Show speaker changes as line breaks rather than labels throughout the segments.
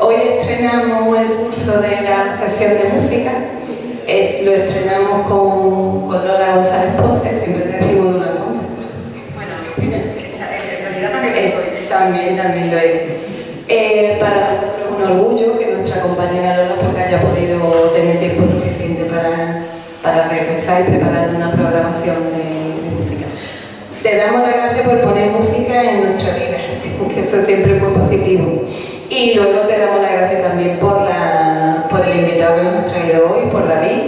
Hoy estrenamos el curso de la sección de música. Lo estrenamos con Lola González Ponce, siempre te decimos Lola Ponce.
Bueno, en realidad también lo soy.
También lo es. Para nosotros es un orgullo que nuestra compañera Lola porque haya podido tener tiempo suficiente para regresar y preparar una programación de música. Te damos las gracias por poner música en nuestra vida, que eso siempre es muy positivo. Y luego te damos las gracias también por el invitado que nos ha traído hoy, por David.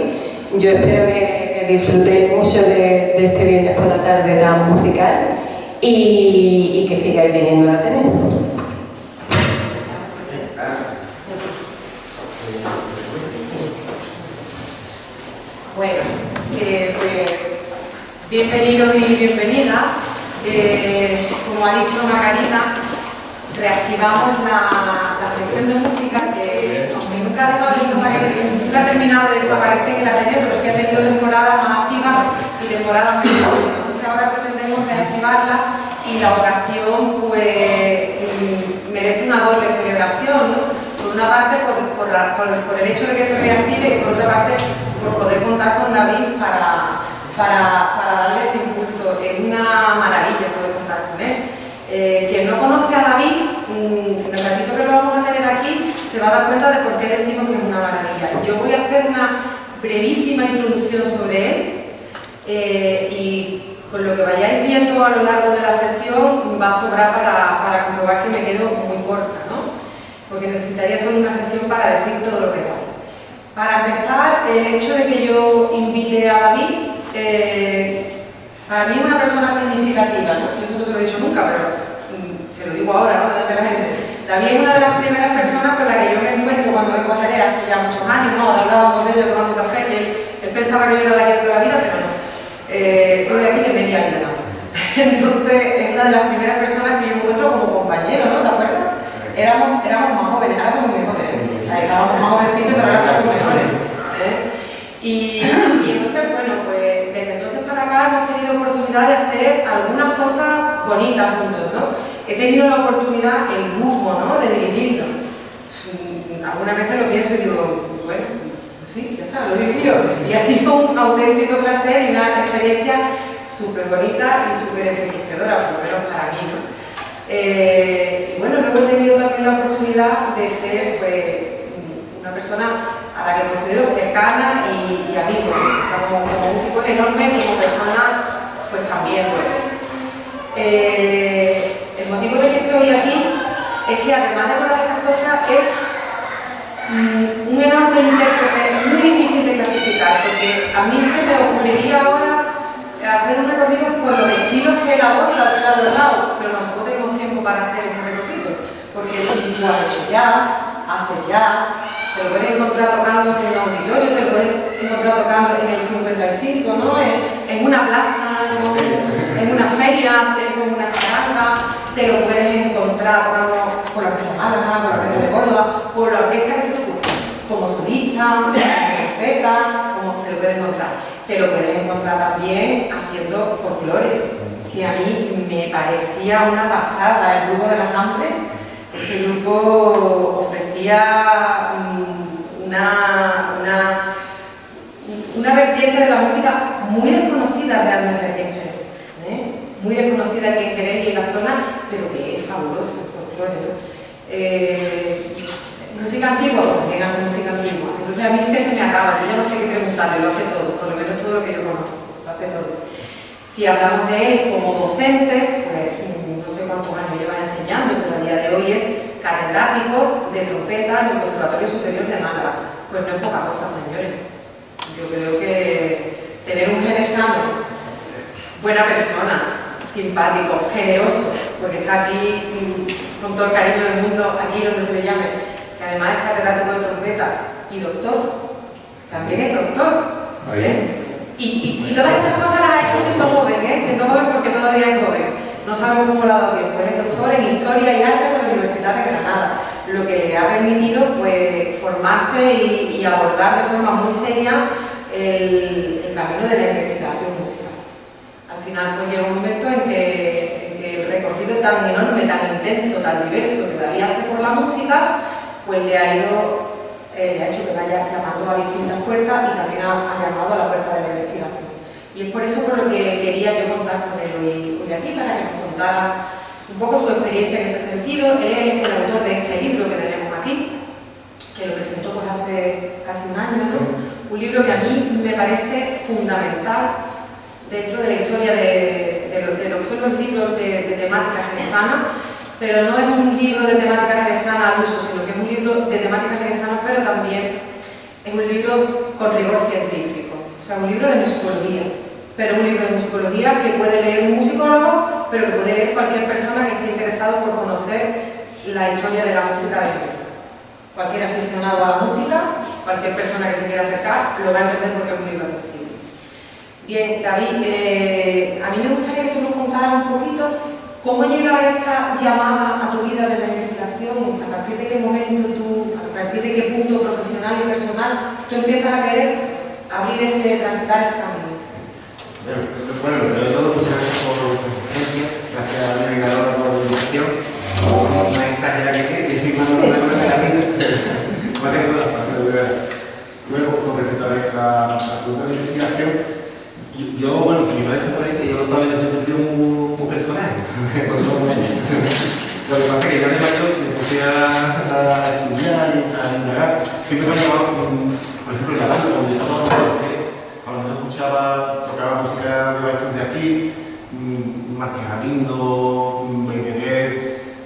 Yo espero que disfrutéis mucho de este viernes por la tarde tan musical y que sigáis viniendo a tener.
Bueno, pues bienvenidos y bienvenidas. Como ha dicho Margarita, reactivamos la sección de música que nunca ha terminado de desaparecer en el Ateneo, pero sí ha tenido temporadas más activas y temporadas menos. Entonces ahora pretendemos reactivarla y la ocasión pues merece una doble celebración, ¿no? Por una parte por el hecho de que se reactive y por otra parte por poder contar con David para darle ese impulso. Es una maravilla poder contar con él. Quien no conoce a David, en el ratito que lo vamos a tener aquí, se va a dar cuenta de por qué decimos que es una maravilla. Yo voy a hacer una brevísima introducción sobre él y con lo que vayáis viendo a lo largo de la sesión va a sobrar para comprobar que me quedo muy corta, ¿no? Porque necesitaría solo una sesión para decir todo lo que da. Para empezar, el hecho de que yo invite a David, para mí es una persona significativa, ¿no? Yo eso no se lo he dicho nunca, pero se lo digo ahora, ¿no? Delante de la gente. David es una de las primeras personas con las que yo me encuentro cuando vengo a Jerez hace ya muchos años, ¿no? Ahora hablábamos de ello tomando un café, que él pensaba que yo era de aquí de toda la vida, pero no. Soy de aquí de media vida, ¿no? Entonces, es una de las primeras personas que yo me encuentro como compañero, ¿no? ¿Te acuerdas? Éramos más jóvenes, ahora somos mejores. Estábamos más jovencitos, pero ahora somos mejores. Y entonces, bueno, pues desde entonces para acá hemos tenido oportunidad de hacer algunas cosas bonitas juntos, ¿no? He tenido la oportunidad, el lujo, ¿no?, de dirigirlo. Algunas veces lo pienso y digo, bueno, pues sí, ya está, lo he dirigido. Y ha sido un auténtico placer y una experiencia súper bonita y súper enriquecedora, por lo menos para mí, ¿no? Y bueno, luego he tenido también la oportunidad de ser, pues, una persona a la que considero cercana y amigo, o sea, como músico es enorme, como persona, pues también lo es. El motivo de que estoy hoy aquí es que además de todas estas cosas es un enorme intérprete, muy difícil de clasificar, porque a mí se me ocurriría ahora hacer un recorrido por los estilos que él aborda, que él ha abordado, pero tampoco tenemos tiempo para hacer ese recorrido, porque tú has hecho jazz, haces jazz, te lo puedes encontrar tocando en un auditorio, te lo puedes encontrar tocando en el 55, ¿no? En una plaza, en una feria, hacer como una charanga, te lo puedes encontrar tocando con la orquesta de Málaga, con la orquesta de Córdoba, por la orquesta que se te ocurra, como solista, como trompeta, como te lo puedes encontrar. Te lo puedes encontrar también haciendo folclore, que a mí me parecía una pasada. El grupo de las Amples, ese grupo ofrecía una vertiente de la música muy desconocida realmente aquí en Jerez, muy desconocida aquí en Jerez y en la zona, pero que es fabuloso el folclore, ¿no? Música antigua, también hace música antigua. Entonces a mí es que se me acaba, yo ya no sé qué preguntarle, lo hace todo, por lo menos todo lo que yo conozco, lo hace todo. Si hablamos de él como docente, pues no sé cuántos años lleva enseñando, pero a día de hoy es catedrático de trompeta en el Conservatorio Superior de Málaga. Pues no es poca cosa, señores. Yo creo que tener un jerezano, buena persona, simpático, generoso, porque está aquí con todo el cariño del mundo, aquí donde se le llame, que además es catedrático de trompeta y doctor, también es doctor, y todas estas cosas las ha hecho siendo joven, siendo joven porque todavía es joven, no sabemos cómo lo ha dado tiempo. Él es doctor en Historia y Arte por la Universidad de Granada, lo que le ha permitido pues formarse y abordar de forma muy seria el camino de la investigación musical. Al final pues llega un momento en que el recorrido tan enorme, tan intenso, tan diverso que David hace por la música, pues le ha hecho que vaya llamando a distintas puertas y también ha llamado a la puerta de la investigación. Y es por eso por lo que quería yo contar con él hoy aquí, para que nos contara un poco su experiencia en ese sentido. Él es el autor de este libro que tenemos aquí, que lo presentó pues hace casi un año, ¿no? Un libro que a mí me parece fundamental dentro de la historia de lo que son los libros de temática jerezana, pero no es un libro de temática jerezana al uso, sino que es un libro de temática jerezana, pero también es un libro con rigor científico, o sea, un libro de musicología, pero un libro de musicología que puede leer un musicólogo, pero que puede leer cualquier persona que esté interesado por conocer la historia de la música de Jerez. Cualquier aficionado a la música, cualquier persona que se quiera acercar, lo va a entender porque es un libro accesible. Bien, David, a mí me gustaría que tú nos contaras un poquito cómo llega esta llamada a tu vida de la investigación, a partir de qué momento tú, a partir de qué punto profesional y personal tú empiezas a querer transitar ese camino.
Bueno, primero de todo, muchas gracias por tu presencia, gracias a la navegadora por la invitación. No exagera que estoy cuando no me la vida. Luego, con respecto a la pregunta de investigación, yo, bueno, mi madre está por ahí, que yo lo sabe, yo siempre he sido un personaje. Lo que pasa es que ya de mayor me puse a estudiar y a indagar. Siempre me ha llamado, por ejemplo, la banda, cuando yo estaba cuando yo tocaba música de maestros de aquí, Marqués Galindo, Bengueret,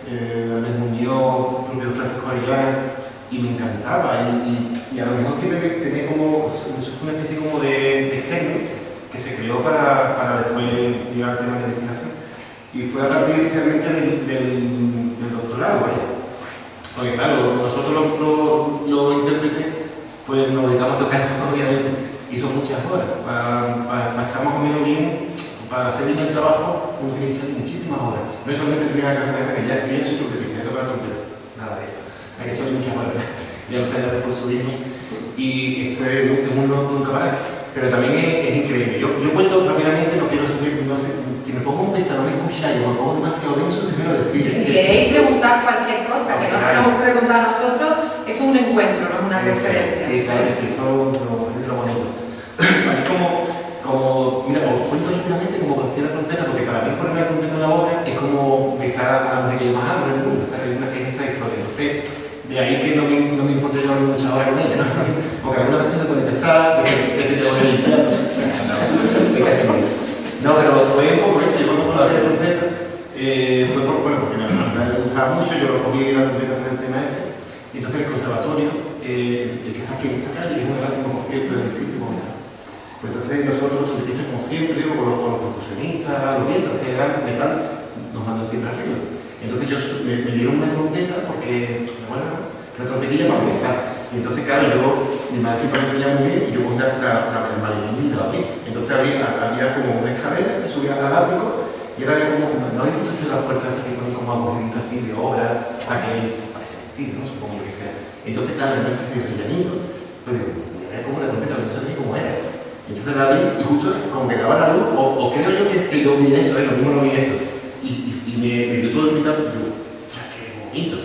Andrés Muñoz, propio Francisco Arellana, y me encantaba. Y a lo mejor siempre tenía como, eso fue una especie como de germen que se creó para después llegar al tema de la investigación. Y fue a partir inicialmente del doctorado, ¿vale? Porque claro, nosotros los intérpretes, pues nos dedicamos a tocar, obviamente, y son muchas horas. Para estar más o menos bien, para hacer bien el trabajo, uno tiene que hacer muchísimas horas. No es solamente terminar la carrera, que ya soy trompetista, ya tocar trompeta, nada de eso. Hay que echarle muchas horas, ya lo sabes por su hijo. Y esto es nunca parar. Pero también es increíble. Yo cuento rápidamente, no quiero seguir, no sé, si me pongo un pesado, me escucháis o me pongo demasiado denso, te quiero decir.
Si queréis preguntar cualquier cosa que no se nos ocurre contar a nosotros, esto es un encuentro, no es una referencia.
Sí, claro que sí, esto es lo bonito. Para mí mira, os cuento rápidamente como conocí la trompeta, porque para mí ponerme la trompeta en la boca es como besar a la mujer que yo más amo en el mundo, ¿sabes? Es esa historia. Entonces, de ahí que no me importa llevar muchas horas con ella, ¿no? Porque algunas veces se puede pesar, que se te va a limpiar. No, pero fue un poco eso. Yo cuando conocí la trompeta, fue porque me gustaba mucho, yo lo cogí la trompeta con el tema este. Y entonces el conservatorio, el que está aquí en esta calle, es un gratísimo concierto del edificio como está. Pues entonces nosotros, los trompetistas, como siempre, con los percusionistas, los vientos que eran metal, nos mandan siempre arriba. Entonces me dieron una trompeta porque, bueno, una trompetilla para empezar. Y entonces, claro, mi madre siempre me enseñaba muy bien y yo cogía el maletín y la abrí. Entonces había como una escalera que subía al ático y era como, no había visto las puertas que ponen como aburriditas así de obra para que se mentira, ¿no? Supongo yo que sea. Entonces, claro, era una especie de rellenito. Pero digo, era como una trompeta, no sabía ni cómo era. Entonces la vi y justo como que daba la luz, o creo yo que yo vi eso, lo mismo no vi eso. Y me dio todo el mitad, y digo, ¡ostras, qué bonito!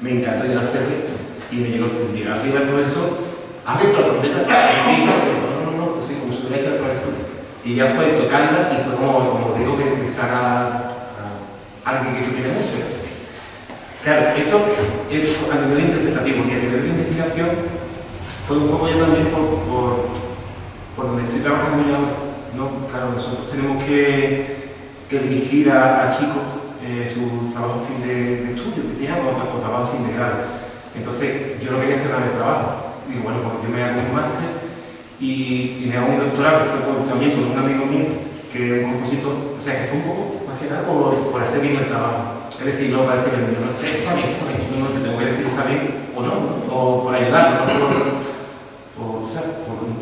Me encantó llegar a hacerlo y me llegó arriba el profesor, ¿has visto la trompeta? No, pues sí, como si hubiera hecho el profesor. Y ya fue tocando y fue como digo, que empezar a alguien que supiera mucho. Claro, eso es a nivel interpretativo, y a nivel de investigación fue un poco ya también por donde estoy trabajando yo. ¿No? Claro, nosotros tenemos que dirigir a chicos su trabajo fin de estudio, que se llama, o trabajo fin de grado. Entonces, yo no quería hacer nada de trabajo. Digo, bueno, pues yo me hago un máster y me hago un doctorado, que fue también con un amigo mío, que es un compositor, o sea, que fue un poco, más que nada, por hacer bien el trabajo. Es decir, no para decirle, no, está bien, no, yo tengo que decir está bien o no, o por ayudarlo, no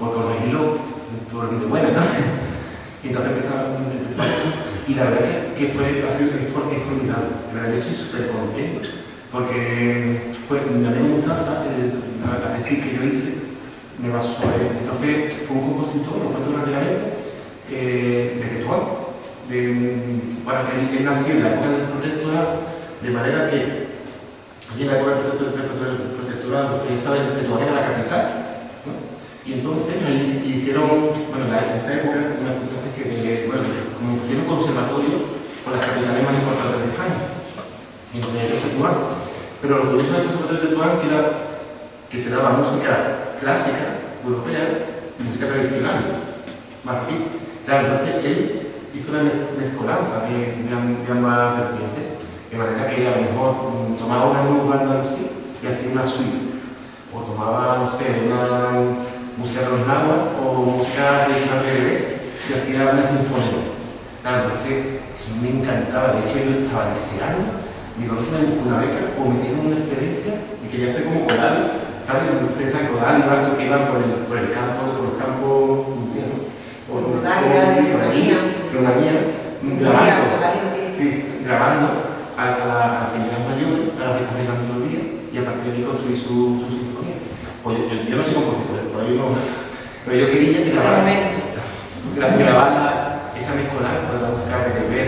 por corregirlo, por de buena, ¿no? Y entonces empezaba. Y la verdad que es formidable. La verdad, yo estoy súper contento, porque mi amigo Mustafa, la tesis que yo hice, me basó sobre él. Entonces fue un compositor, lo cuento rápidamente, de Tetuán, para que él nació en la época del protectorado, de manera que Aquí en la época del protectorado, ustedes saben que Tetuán era la capital, ¿no? Y entonces ahí hicieron, bueno, en esa época, una especie de, bueno, como pusieron conservatorios con las capitales más importantes de España, y donde era Tetuán. Pero lo curioso del conservatorio de Tetuán que se daba música clásica, europea, y música tradicional, marroquí. Claro, entonces él hizo una mezcolanza de ambas vertientes, de manera que a lo mejor tomaba una nueva andalusí y hacía una suite, o tomaba, no sé, una música de los náhuatl o música tradicional de bebé y hacía una sinfonía. Claro, entonces eso me encantaba, de hecho yo estaba deseando, digo, no se me busco una beca o me dieron una excelencia y quería hacer como coral, ¿sabes? Ustedes saben, coral y barco que iban por el campo, por los campos, grabando a las señoras mayores para recoger las melodías y a partir de ahí construir su sinfonía. Pues yo no soy compositor, por ahí no, pero yo quería grabar esa mezcolanza de la música que ver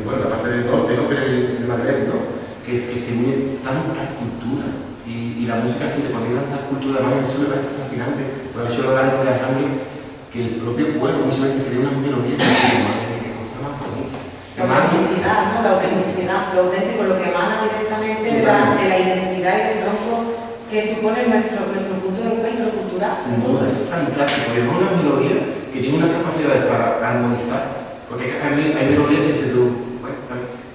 bueno, la parte del norte, ¿no? Pero el Magreb, ¿no? Que se unen tantas culturas y la música se interconecta tantas culturas, además eso me parece fascinante. Por eso lo hablando de Alejandro, que el propio pueblo muchas veces crea unas melodías que cosa más bonita.
La autenticidad, ¿no? La autenticidad, lo auténtico, lo que emana directamente de la identidad y del tronco que supone nuestro punto de encuentro cultural.
Sin duda, es fantástico. Y además una melodía que tiene unas capacidades para armonizar. Porque hay melodías que dices tú, bueno,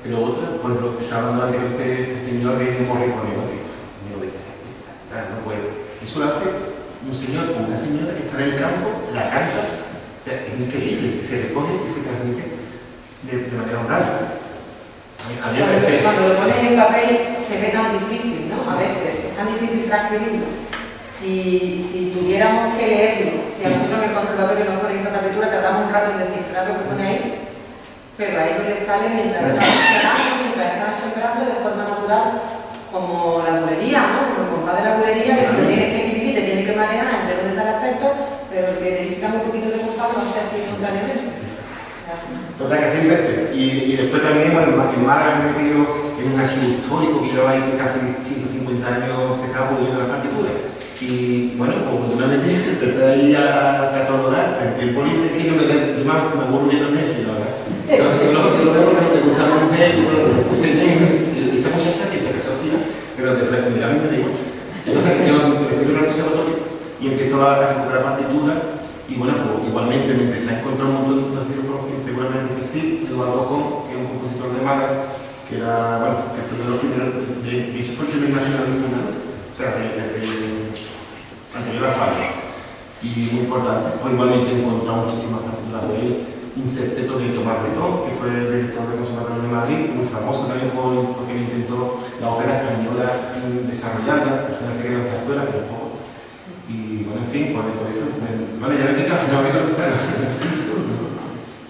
pero otra, por ejemplo, estaba hablando de este señor de Morricone, ¿no? Que melodía, no puede. Eso lo hace un señor o una señora que está en el campo, la canta, o sea, es increíble, se recoge y se transmite de manera oral.
Cuando lo pones en papel se ve tan difícil, ¿no? A veces es tan difícil transcribirlo. Si tuviéramos que leerlo, si a nosotros en el conservatorio nos ponen esa partitura, tardamos un rato en descifrar lo que pone ahí, pero a ellos les sale mientras están funcionando, mientras están sembrando de forma natural, como la bulería, ¿no? Como el compás de la bulería, que si lo tienes que escribir te tienes que marear en ver dónde está el acento, pero el que necesita un poquito de compás lo hace así espontáneamente.
Total, que 100 veces. Y después también, bueno, en Málaga me he metido en un archivo histórico que lleva ahí casi 150 años, se estaba poniendo las partituras. Y bueno, pues naturalmente empecé ahí a catalogar el tiempo libre que yo me aburro viendo Netflix, la verdad. Yo lo veo porque te gusta la mujer, esta muchacha que se casó al final, pero después a mí me da igual. Entonces yo prefiero ir al conservatorio y empiezo a recuperar partituras y bueno, pues igualmente me empecé a encontrar un montón de conocidos, seguramente que sí, Eduardo Con, que es un compositor de Málaga, que era, bueno, se fue de los primeros, de hecho fue el primer nacionalista andaluz, o sea, anterior a Fabio, y muy importante. Pues igualmente he encontrado muchísimas partituras de él, un septeto de Tomás Bretón, que fue el director del Conservatorio de Madrid, muy famoso también porque él intentó la ópera española desarrollarla, al final se quedó hacia afuera, pero poco. Y bueno, en fin, por eso, vale, ya me quita, ya me empezar.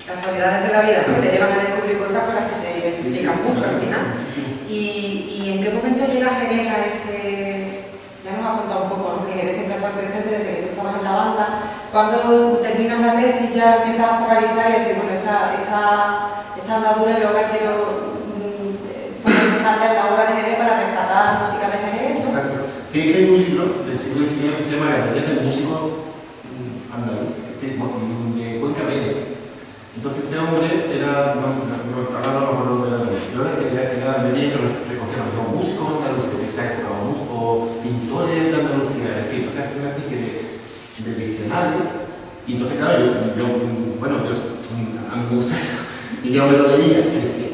Casualidades de la vida, ¿no? Que te llevan a descubrir cosas con las que te identifican mucho al final. ¿Y en qué momento llega Jerez a ese...? Ya nos ha contado un poco, ¿no? Que Jerez siempre fue presente desde que tú estabas en la banda. Cuando terminas la tesis ya empiezas a focalizar y decir, bueno, esta andadura yo ahora quiero fomentar la obra de Jerez para rescatar música de Jerez, ¿no?
Exacto. Sí, que hay un libro del siglo XIX que se llama Galerías del Músico Andaluz, de Cuenca Bennett. Entonces este hombre era, no me acuerdo dónde era, era de Almería, que recogía los músicos andaluces de esa época, o pintores de Andalucía, es decir, entonces hace una especie de diccionario, y entonces claro, a mí me gusta eso, y yo me lo leía y decía,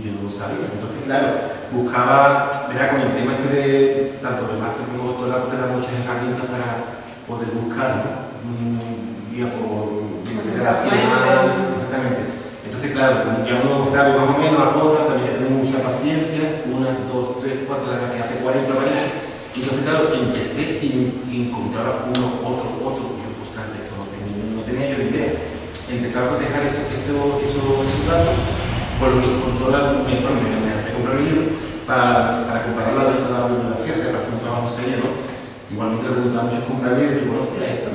yo no lo sabía, entonces claro, buscaba, verá, con el tema este de, tanto del máster como doctorado, te da muchas herramientas para poder buscar, ¿no? Vía por exactamente. Entonces, claro, ya uno sabe más o menos a cosas, también hay que tener mucha paciencia, 1, 2, 3, 4, que hace 40 países. Y entonces, claro, empecé y encontraba otro, ostras, esto no tenía yo ni idea. Empezaba a cotejar esos datos, con toda me compré un libro para comparar la bibliografía, o sea, para hacer un trabajo serio, ¿no? Igualmente le preguntaba a muchos compañeros, ¿tú conocías esto?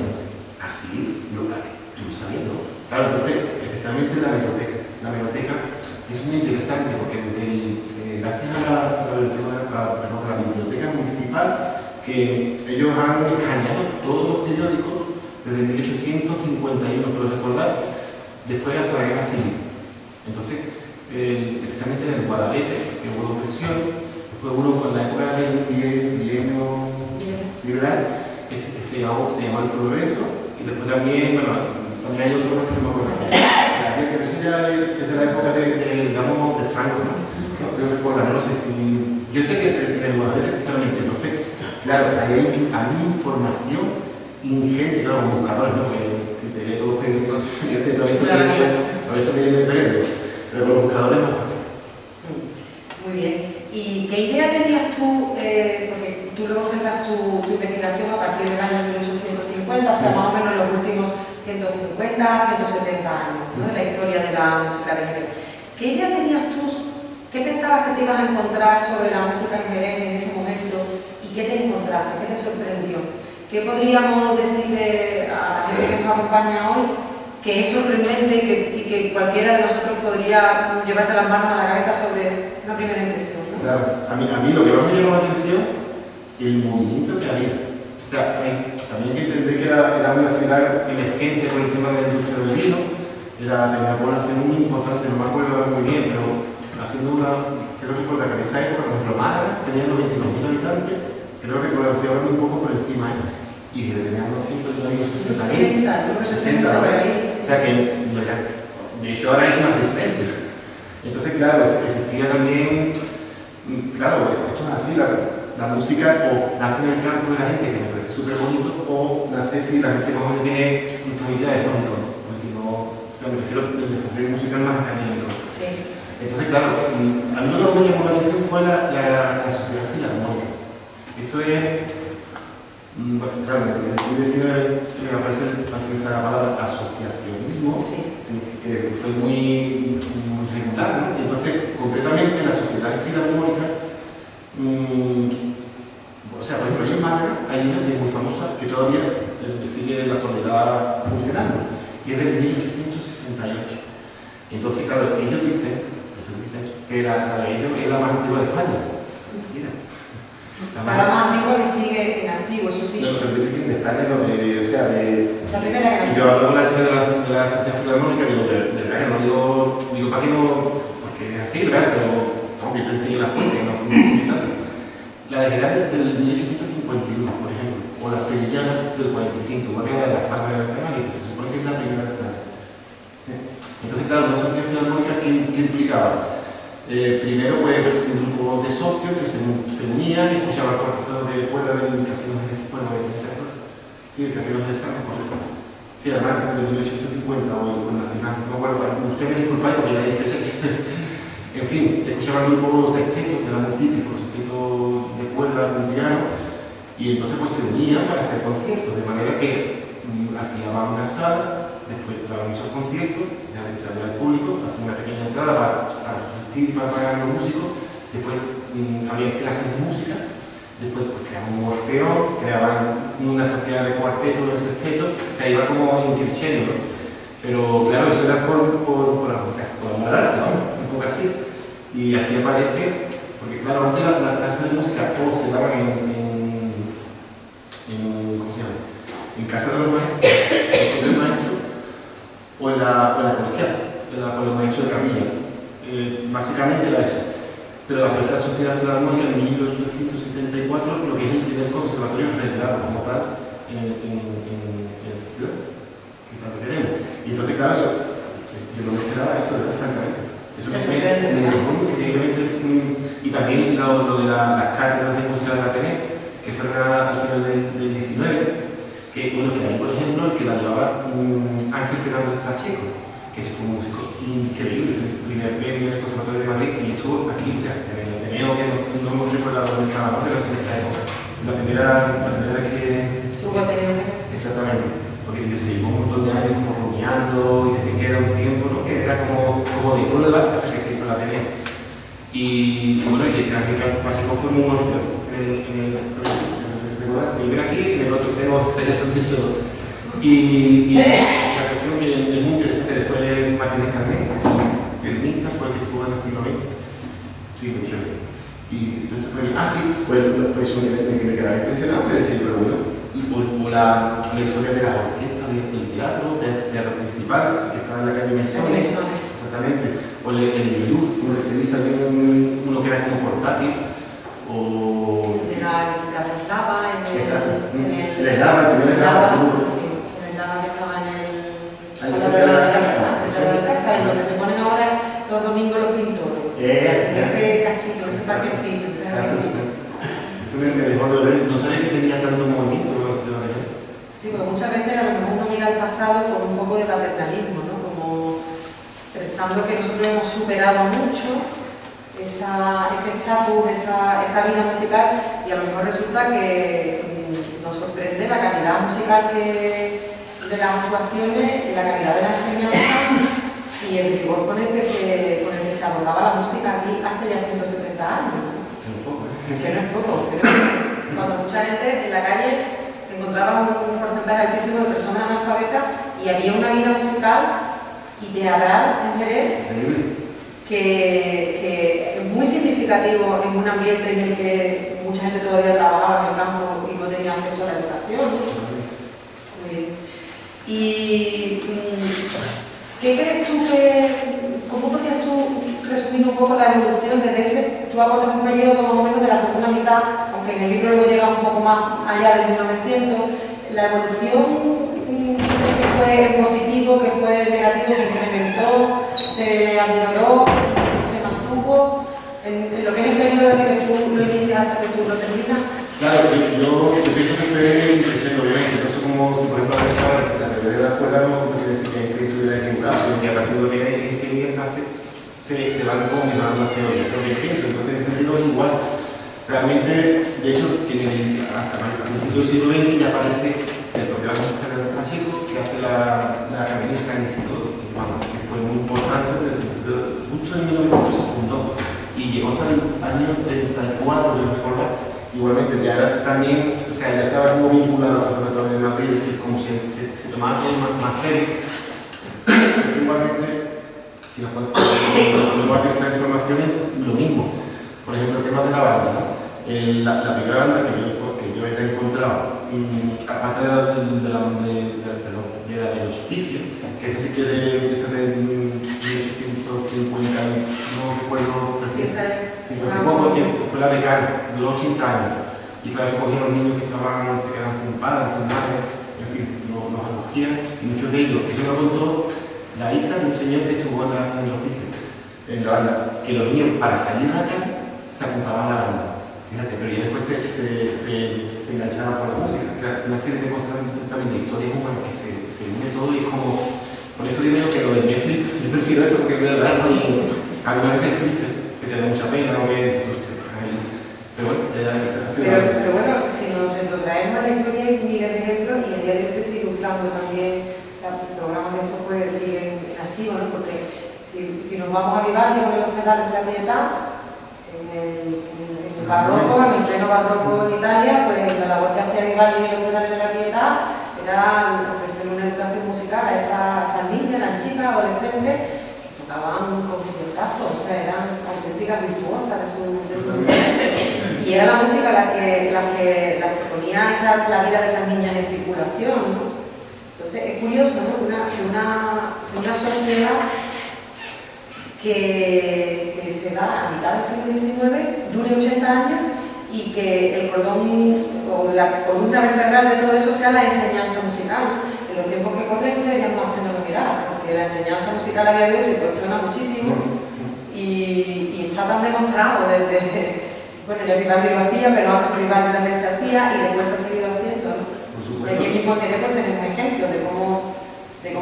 Así, yo, tú sabías, ¿no? Claro, entonces, especialmente la biblioteca es muy interesante porque gracias a la biblioteca municipal, que ellos han escaneado todos los periódicos desde 1851, creo recordar, después hasta la Guerra Civil. Entonces, especialmente en el Guadalete, que hubo dos versiones, después uno con la época del bienio liberal, se llamó El Progreso, y después también, bueno, también hay otro que no me acuerdo. Pero eso ya es de la época digamos, de Franco, ¿no? Creo que recuerda, no sé. Yo sé que en el Guadalete especialmente, entonces, claro, ahí hay información ingente, claro, como buscadores, ¿no? Porque si te lees todos los periódicos, yo te he hecho leyendo el periódico, pero con los buscadores es más fácil.
Muy bien. ¿Y qué idea tenías tú, porque tú luego centras tu investigación a partir del año 1850, o sea, más o menos los últimos 150, 170 años, ¿no? De la historia de la música de Jerez? ¿Qué idea tenías tú, qué pensabas que te ibas a encontrar sobre la música en Jerez en ese momento y qué te encontraste, qué te sorprendió? ¿Qué podríamos decirle a la gente que nos acompaña hoy que es sorprendente y que cualquiera de nosotros podría llevarse las manos a la cabeza sobre una primera impresión, ¿no?
Claro, a mí lo que más me llamó la atención es el movimiento que había. O sea, también hay que entender que era una ciudad emergente por el tema de la industria del vino, tenía una población muy importante, no me acuerdo muy bien, pero creo que recordar que en esa época, por ejemplo, Málaga tenía 92.000 habitantes, creo que recordar, estoy hablando un poco por encima, y que tenía unos 160.000. 60, ¿verdad? O sea que, de hecho, ahora hay más diferentes. Entonces, claro, existía también, claro, esto es así, la música o nace en el campo de la gente, que me parece súper bonito, o nace si la gente más o menos tiene responsabilidades, ¿no? Porque si no, o sea, me refiero al desarrollo musical más académico.
Sí.
Entonces, claro, a mí lo que me llamó la atención fue la sociedad filarmónica. Eso es, bueno, claro, en el siglo XIX me aparece esa palabra asociacionismo,
sí.
Que fue muy regular, ¿no? Entonces, concretamente, las sociedades filarmónicas, o sea, por ejemplo, ahí en Málaga hay una que es muy famosa, que todavía sigue en la actualidad funcionando, y es del 1868. Entonces, claro, ellos dicen que la de ellos es la más antigua de España. Mira.
La más antigua que sigue en activo, eso sí.
No, pero dicen de España, no de. O sea, de.
La primera
Y yo hablo con la gente de la sociedad filarmónica, digo, de verdad que no digo, ¿para qué no? Porque es así, ¿verdad? Pero, no, que te enseñe la fuente, no. La de Jerez del 1851, por ejemplo, o la sevillana del 45, porque era de las Palmas del Canal, que se supone que es la primera de España. Entonces, claro, la sociedad filarmónica, ¿qué implicaba? Primero, pues, un grupo de socios que se unían y escuchaban cuartetos de cuerda del Casino de Cerro. Sí, el Casino de Cerro, correcto. Sí, además, de 1850 o el Nacional, no me acuerdo. Ustedes me disculpan porque ya hay fechas. En fin, escuchaban grupos sextetos, que eran muy típicos, sextetos de cuerda, un piano, y entonces pues se unían para hacer conciertos, de manera que alquilaban una sala, después daban esos conciertos, ya que salía al público, hacían una pequeña entrada para asistir, para pagar a los músicos, después había clases de música, después pues, creaban un orfeón, creaban una sociedad de cuarteto, de sexteto, o sea, iba como increciendo, ¿no? Pero claro, eso era por amor al arte, ¿no? Un poco así. Y así aparece, porque claro, antes las clases de música o se daban en casa de los maestros, o en la colegial, con los maestros de capilla. Básicamente era eso. Pero la tercera sociedad filarmónica en 1874, lo que es el primer conservatorio reglado como tal en la ciudad, que tanto queremos. Y entonces, claro, eso, yo no me esperaba eso, francamente. Eso me dejó increíblemente. Y también lo de las cátedras de música de la Ateneo, que fueron al final del 19, que ahí, por ejemplo, el que la llevaba Ángel Fernández Pacheco, que ese fue un músico increíble, el primer premio del Conservatorio de Madrid, y estuvo aquí, o sea, en el Ateneo, que no hemos recordado dónde estaba, pero en esa época. La primera vez que.
Estuvo Ateneo.
Exactamente, porque yo seguí un montón de años como rumiando y decir que era un tiempo, ¿no? Que era como de prueba hasta que se hizo la Ateneo. Y bueno, y este Ángel Pacheco fue muy orfeo si ven aquí, en el otro tenemos eso. Y la cuestión que es muy interesante, después Martínez Carnet, el pianista, fue el que estuvo Sí, mucho bien. Y entonces, sí, pues me quedaba impresionado, pues decir, pero bueno, o la historia de las orquestas, del teatro, del teatro principal, que estaba en la calle Mesones, exactamente, o el Luz, donde se dice uno que era como portátil, o...
De la Teatro Lava, en el...
Exacto,
en el
Lava, también el Lava.
Sí, en el Lava que estaba en el...
Ahí la
en donde se ponen ahora los domingos los pintores. En ese cachito, ese parquecito.
Eso me dejó de ver. No sabía que tenía tanto movimiento en la ciudad de allá.
Sí, porque muchas veces a lo mejor uno mira al pasado con un poco de paternalismo, ¿no? Como pensando que nosotros hemos superado mucho ese estatus, esa vida musical, y a lo mejor resulta que nos sorprende la calidad musical de las actuaciones, la calidad de la enseñanza y el rigor con el que se abordaba la música aquí hace ya 170 años. Que no es poco. Cuando mucha gente en la calle te encontrabas un porcentaje altísimo de personas analfabetas y había una vida musical y teatral en Jerez que es muy significativo en un ambiente en el que mucha gente todavía trabajaba en el campo y no tenía acceso a la educación. Muy bien. ¿Y qué crees tú cómo podrías tú resumir un poco la evolución desde ese, tú agotas un periodo más o menos de la segunda mitad, aunque en el libro luego llega un poco más allá del 1900, la evolución que fue positivo, que fue negativo, se incrementó, se aminoró, se mantuvo, en lo que es el periodo desde que tú lo inicias hasta que tú lo terminas?
Claro, yo pienso que fue creciendo, obviamente, no sé cómo, si por ejemplo la teoría de la escuela no quiere decir que estuviera equivocado, sino que a partir de lo que hay en clase se van como mejorando las teorías, lo que pienso, entonces en ese sentido es igual. Realmente, de hecho, hasta principios del siglo XX ya aparece el programa musical de Pacheco, que hace la Academia de San Isidro, que fue muy importante, justo en 1900 se fundó y llegó hasta el año 34, yo recordar. Igualmente, ya era también, o sea, ya estaba como vinculado al Conservatorio de Madrid, es decir, como se tomaba todo más serio. Igualmente, si nos podemos igual que esa información es lo mismo. Por ejemplo, el tema de la banda, ¿no? La primera banda que yo he encontrado, aparte de la del hospicio, que es así que de 1850, no recuerdo precisamente, fue la de Cali, duró 80 años. Y claro, se cogían los niños que estaban, se quedaban sin padres, sin madre, en fin, los acogían, y muchos de ellos, eso lo contó la hija de un señor que estuvo en el hospicio, en la banda, que los niños para salir a la calle se apuntaban a la banda. Fíjate, pero ya después se enganchaban con la música. O sea, una serie de cosas también de historias humanas que se une todo y es como... Por eso digo que lo de Netflix, yo prefiero esto porque es verdad, ¿no? Y a mí me parece triste, que te da mucha pena, ¿no? Pero bueno,
pero bueno, si nos retrotraemos a la historia hay miles de ejemplos y a día de hoy se sigue usando también, o sea, programas de estos pues siguen activos, ¿no? Porque si nos vamos a Vivaldi con los pedales de la Pietà, en el barroco, en el pleno barroco en Italia, pues la labor que hacía Vivaldi en los pedales de la Pietà era ofrecer una educación musical a esas niñas, las chicas, adolescentes, que tocaban conciertazos, o sea, eran auténticas virtuosas de su instrumento. Y era la música la que ponía la vida de esas niñas en circulación, ¿no? Entonces es curioso, ¿no? Una sociedad que se da a mitad del siglo XIX, dure 80 años y que el cordón o la columna vertebral de todo eso sea la enseñanza musical. En los tiempos que corren deberíamos hacernos mirar, porque la enseñanza musical a día de hoy se cuestiona muchísimo y está tan demostrado desde... Bueno, ya Vivaldi lo hacía, pero antes Vivaldi también se hacía y después se ha seguido haciendo, ¿no? Y aquí mismo en Jerez pues tenemos ejemplos de cómo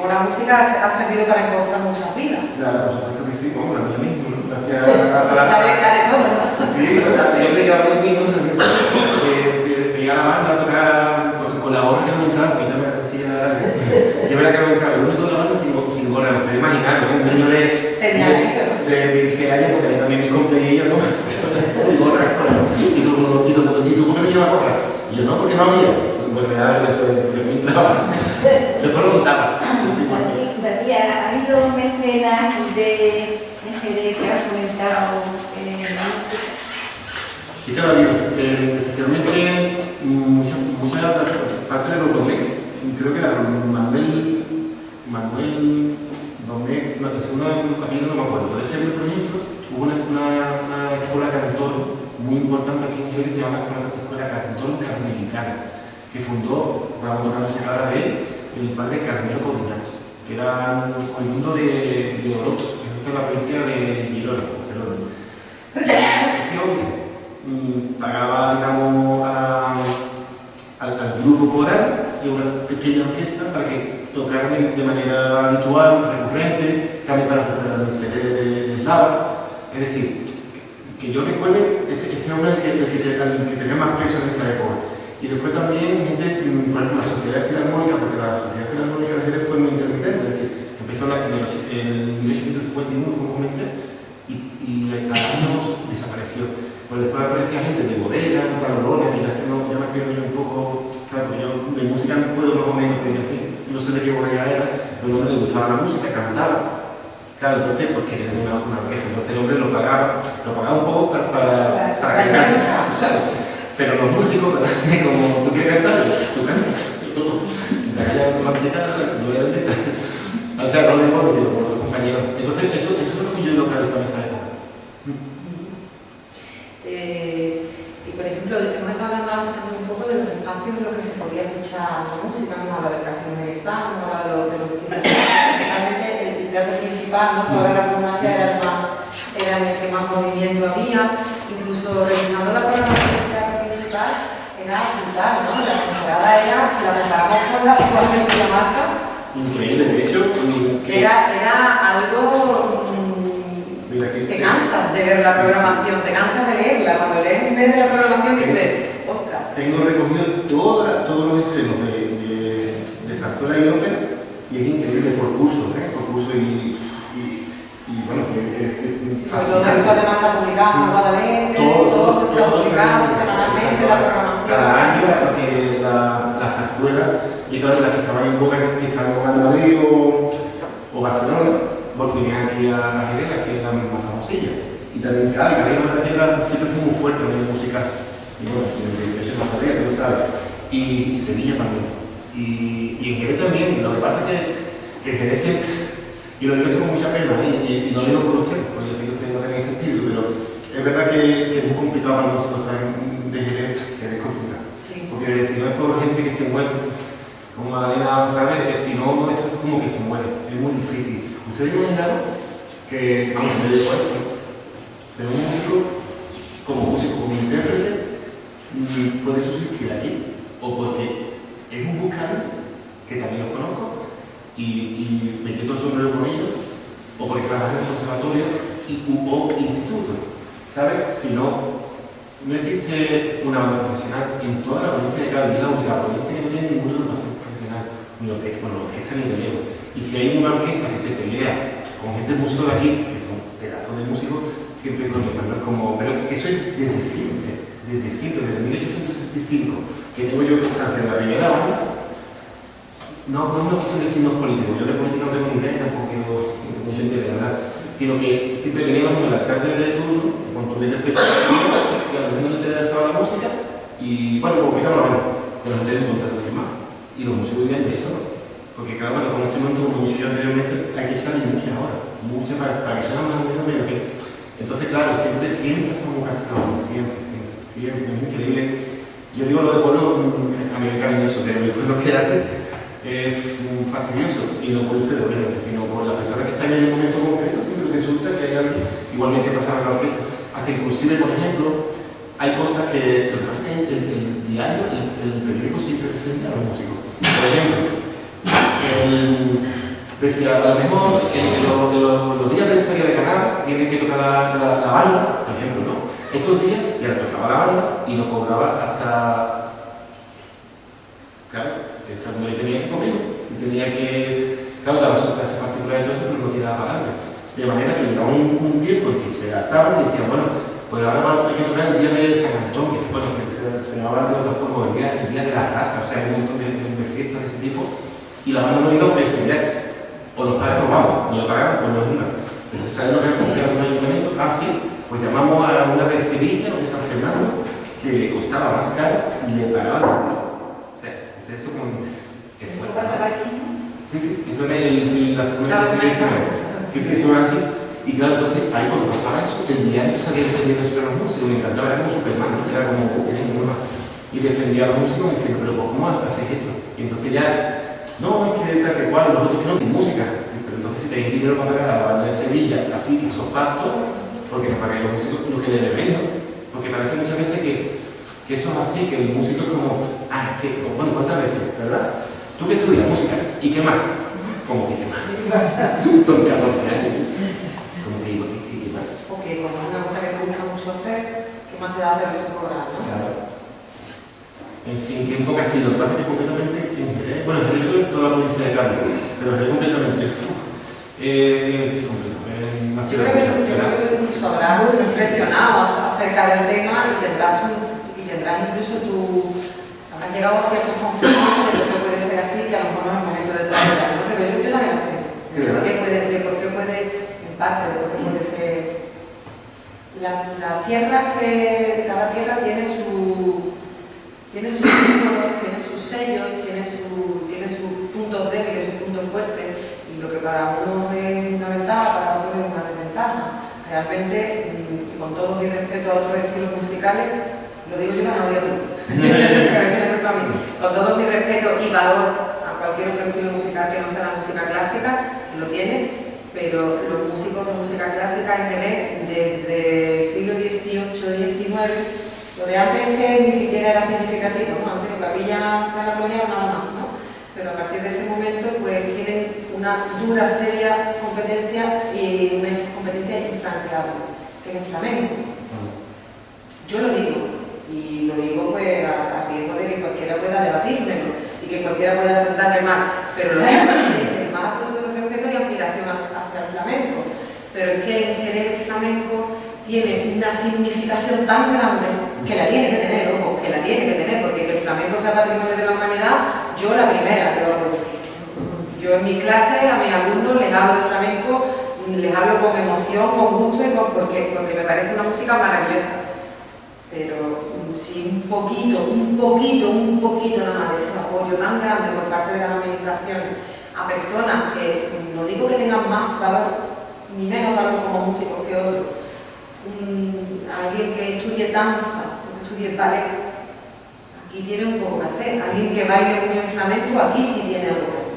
la música ha servido para encontrar muchas vidas.
Claro, por supuesto que sí, como la mía misma, ¿no? Gracias a
la de todos.
Sí, siempre llevaba un niño que tenía la banda a tocar con la gorra que no entraba, y ya me parecía... Yo me la que me entraba, el único de la banda sin gorra, no ustedes imaginan, ¿no? Un niño de 16 años, porque a mí también me compré yo, ¿no? ¿Y tú por qué te llevas cosas? Y yo, no, porque no había. Pues me daba después, porque me entraba. Después lo contaba.
Ha habido mecenas de Jerez que has comentado en el
la vida, especialmente muchas partes de los Domecq, creo que era Manuel Domecq, no, es uno apellido no me acuerdo, pero este por ejemplo, hubo una escuela cantor muy importante aquí en Jerez que se llama Escuela Cantor Carmelitana, que fundó, vamos a tocar música ahora de él, el padre Carmelo Codinac, que era oriundo de Oroto, que está en la provincia de Girona. Este hombre pagaba, digamos, al grupo coral y una pequeña orquesta para que tocaran de manera habitual, recurrente, también para recuperar el CD de Lava. Es decir, que yo recuerde, este hombre es el que tenía más peso en esa época. Y después también gente, por ejemplo, la Sociedad Filarmónica, porque la Sociedad Filarmónica de Jerez fue muy intermitente, es decir, empezó en 1851, como comenté, y al año desapareció. Pues después aparecía gente de bodega, panolones, que ya me pierdo yo un poco, ¿sabes? Porque yo de música no puedo más o menos decir, no sé de qué bodega era, pero a hombre le gustaba la música, cantaba. Claro, entonces, pues quería tener una orquesta, entonces el hombre lo pagaba un poco para que cante, ¿sabes? Pero los músicos, como tú quieres cantar, tú cantas, tú te callas la música, no voy a rendir. O sea, no le puedo decir por los compañeros. Entonces, eso es lo que yo he localizado en esa época.
Y por ejemplo, hemos estado hablando antes también un poco de los espacios en los que se podía escuchar la música, hemos hablado del Casino Jerezano, hemos hablado de los distintos. Realmente el teatro principal, ¿no? Toda la Comancha era el que más movimiento había, incluso revisando la programación del teatro principal era brutal, ¿no? La temporada era, si la comparamos con la actual de la marca,
increíble, de hecho,
era algo. Te cansas de ver la programación, te cansas de leerla. Cuando lees en vez de la programación dices, ostras.
Tengo recogido todos los extremos de zarzuela y ópera y es increíble por curso, y bueno,
todo eso además está publicado en Guadalete, todo está publicado semanalmente, la programación.
Cada año, porque las zarzuelas, y claro, las que estaban en boca, que estaban en boca de Madrid o Barcelona, volvían aquí a Jerez, que es la misma famosilla. Y también Cádiz, siempre fue muy fuerte en el musical. Y bueno, yo no sabía, tú lo sabes. Y Sevilla también. Y en Jerez también, lo que pasa es que Jerez siempre, y lo digo esto con mucha pena, y no lo digo por usted, porque yo sé que usted no tiene ese espíritu, pero es verdad que es muy complicado para nosotros estar de Jerez, Jerez complicado. Sí. Porque si no es por gente que se muere, como Magdalena, ¿sabes? Si no, esto es como que se muere, es muy difícil. Ustedes imaginaron que, vamos, me dedico a esto, pero un músico, como intérprete, puede subsistir aquí, o porque es un buscador, que también lo conozco, y me quito el sombrero con ellos, o porque trabaja en el conservatorio o instituto, ¿sabes? Si no existe una banda profesional en toda la provincia de Cádiz, la única provincia que no tiene ninguna educación profesional, ni orquesta ni de Leo. Y si hay una orquesta que se pelea con gente músicos de aquí, que son pedazos de músicos, siempre hay problemas, ¿no? Pero eso es desde siempre, desde 1865, que tengo yo constancia en la primera banda. No es una cuestión de signos políticos, yo de política no tengo ni idea, tampoco tengo mucha idea, ¿verdad? Sino que siempre veníamos el alcalde de turno, con todo el respeto, que a lo mejor no le interesaba la música, y bueno, como que estamos hablando, que nos tienen contrato firmado. Y los músicos viven de eso, ¿no? Porque claro, con este momento, como he dicho yo anteriormente, hay que echarle mucha ahora, para que suene más o menos que. Entonces, claro, siempre estamos castigados, siempre, es increíble. Yo digo lo de pueblo a nivel cariñoso, pero el pueblo que hace es fastidioso, y no por ustedes, obviamente, sino por las personas que están en el momento concreto, siempre resulta que hay alguien, igualmente pasaba en la orquesta, hasta inclusive, por ejemplo, hay cosas que, lo que pasa es que el diario, el periódico siempre defiende a los músicos. Por ejemplo, decía, a lo mejor los días de la feria de Canal tienen que tocar la banda, por ejemplo, ¿no? Estos días ya le tocaba la banda y no cobraba hasta. Claro, esa mujer tenía que comer y tenía que. Claro, daba sus clases particulares y todo eso, pero no tiraba para adelante. De manera que llegaba un tiempo en que se adaptaban y decían, bueno, pues ahora hay que tocar el día de San Antón, que se llamaba de otra forma, el día de la raza, o sea, hay un montón de fiestas de ese tipo. Y la banda no iba a decir, o nos pagan o vamos, no lo pagamos, pues no es una. Entonces, ¿sabes lo que ha confiado con el ayuntamiento? Ah, sí, pues llamamos a una de Sevilla o de San Fernando, que le costaba más caro y le pagaban el título. O sea, eso como que fue.
¿Eso pasa aquí?
Sí, eso es la segunda experiencia. Sí, eso es así. Y claro, entonces, ahí cuando pasaba eso, el diario salía defendiendo sobre los músicos, me encantaba, era como Superman, ¿no? Era como, tenía muy más. Y defendía a los músicos diciendo, pero ¿cómo hacéis esto? Y entonces ya, no, es que tal que cual, nosotros que no sin música. Pero entonces si tenéis dinero para pagar a la banda de Sevilla, así, ipso facto, porque no pagáis los músicos lo que le debéis, ¿no? Porque parece muchas veces que eso es así, que el músico es como, que, bueno, ¿cuántas veces, verdad? Tú que estudias música, ¿y qué más? Como que qué más. Son 14 años. Como que digo, ¿y qué más?
Ok, como es una cosa que te gusta mucho hacer, ¿qué más te da hacer eso cobrar, no?
Claro. En fin, que un poco así, lo que pasa es que concretamente, bueno, en Jerez toda la provincia de Cádiz, pero Jerez concretamente,
yo creo que tú incluso habrás reflexionado acerca del tema y tendrás incluso habrás llegado a ciertas conclusiones de lo que puede ser así, que a lo mejor no es el momento de trabajar, ¿no? Pero yo también lo tengo. De por qué puede, en parte, de por qué puede ser. Las tierras cada tierra tiene sus símbolos, tiene sus sellos, tiene sus puntos débiles, sus puntos fuertes, y lo que para uno es una ventaja, para otro es una desventaja. Realmente, con todo mi respeto a otros estilos musicales, lo digo yo, no lo digo tú, con todo mi respeto y valor a cualquier otro estilo musical que no sea la música clásica, lo tiene, pero los músicos de música clásica en Jerez, desde el siglo XVIII-XIX, lo de antes es que ni siquiera era significativo, ¿no? Antes Capilla de la Gloria nada más, ¿no? Pero a partir de ese momento pues tienen una dura, seria competencia y una competencia infranqueable, que es el flamenco. Yo lo digo, y lo digo pues a riesgo de que cualquiera pueda debatírmelo y que cualquiera pueda saltarle mal, pero lo digo desde el más absoluto respeto y admiración hacia el flamenco. Pero es que en Jerez el flamenco tiene una significación tan grande que la tiene que tener, ojo, que la tiene que tener, porque que el flamenco sea patrimonio de la humanidad, yo la primera, pero yo en mi clase a mis alumnos les hablo de flamenco, les hablo con emoción, con gusto, y porque me parece una música maravillosa. Pero si un poquito nada más de ese apoyo tan grande por parte de las administraciones a personas que, no digo que tengan más valor, ni menos valor como músicos que otros, alguien que estudie danza, que estudie ballet, aquí tiene un poco que hacer. Alguien que baile muy bien flamenco, aquí sí tiene algo que hacer.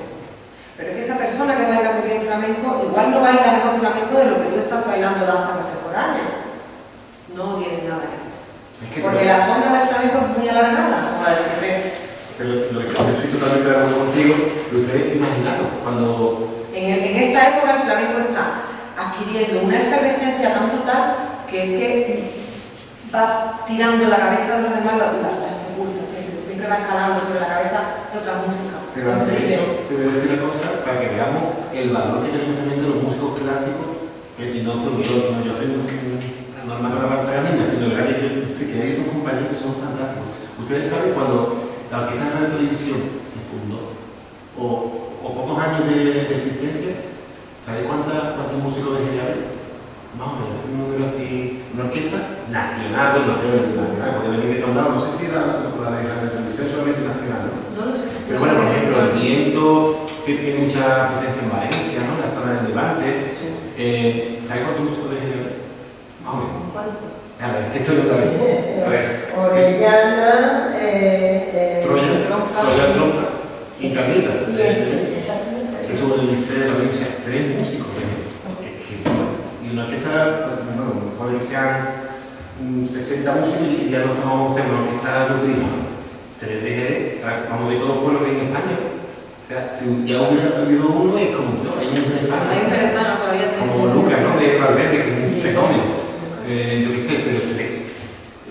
Pero es que esa persona que baila muy bien flamenco, igual no baila mejor flamenco de lo que tú estás bailando danza contemporánea. No tiene nada que ver. Porque la sombra del flamenco es muy alargada, como la de Silvestre.
Pero lo que estoy totalmente de acuerdo contigo, lo ustedes imaginaron cuando...
En esta época el flamenco está adquiriendo una efervescencia tan brutal que es que va tirando la cabeza de los demás, las sepultas, siempre va escalando sobre la cabeza de otra música.
Pero antes de eso, te voy a decir una cosa para que veamos el valor que tenemos también de los músicos clásicos, y no por yo soy normal para la pantalla niña, sino que hay otros compañeros que son fantásticos. Ustedes saben cuando la Orquesta de Televisión se fundó, o pocos años de existencia, ¿sabéis cuántos músicos de Jerez hay? Más o menos, un número así, una orquesta nacional, bueno, nacional, internacional, puede venir de todos lados, no sé si la de televisión solamente nacional, ¿no?
No lo sé.
Pero bueno, por ejemplo, el Viento tiene mucha presencia en Valencia, ¿no? La zona del Levante.
Sí.
¿Sabéis cuántos músicos de Jerez? Más o menos.
¿Cuánto?
Claro, es que esto lo sabéis. A ver.
Orellana,
Troya, Trompa y Carlita.
exactamente.
Que estuvo en el Liceo de la Valencia, 3 músicos. Y una orquesta, bueno, puede que sean 60 músicos y ya no estamos en una orquesta nutrida. 3D, vamos a ver todos los pueblos que hay en España. O sea, si ya hubiera habido uno, es como, ¿no? Hay un venezolano.
Hay un venezolano todavía.
Como Lucas, ¿no? De Valverde, que es un fenómeno. Yo qué sé, pero 3. Es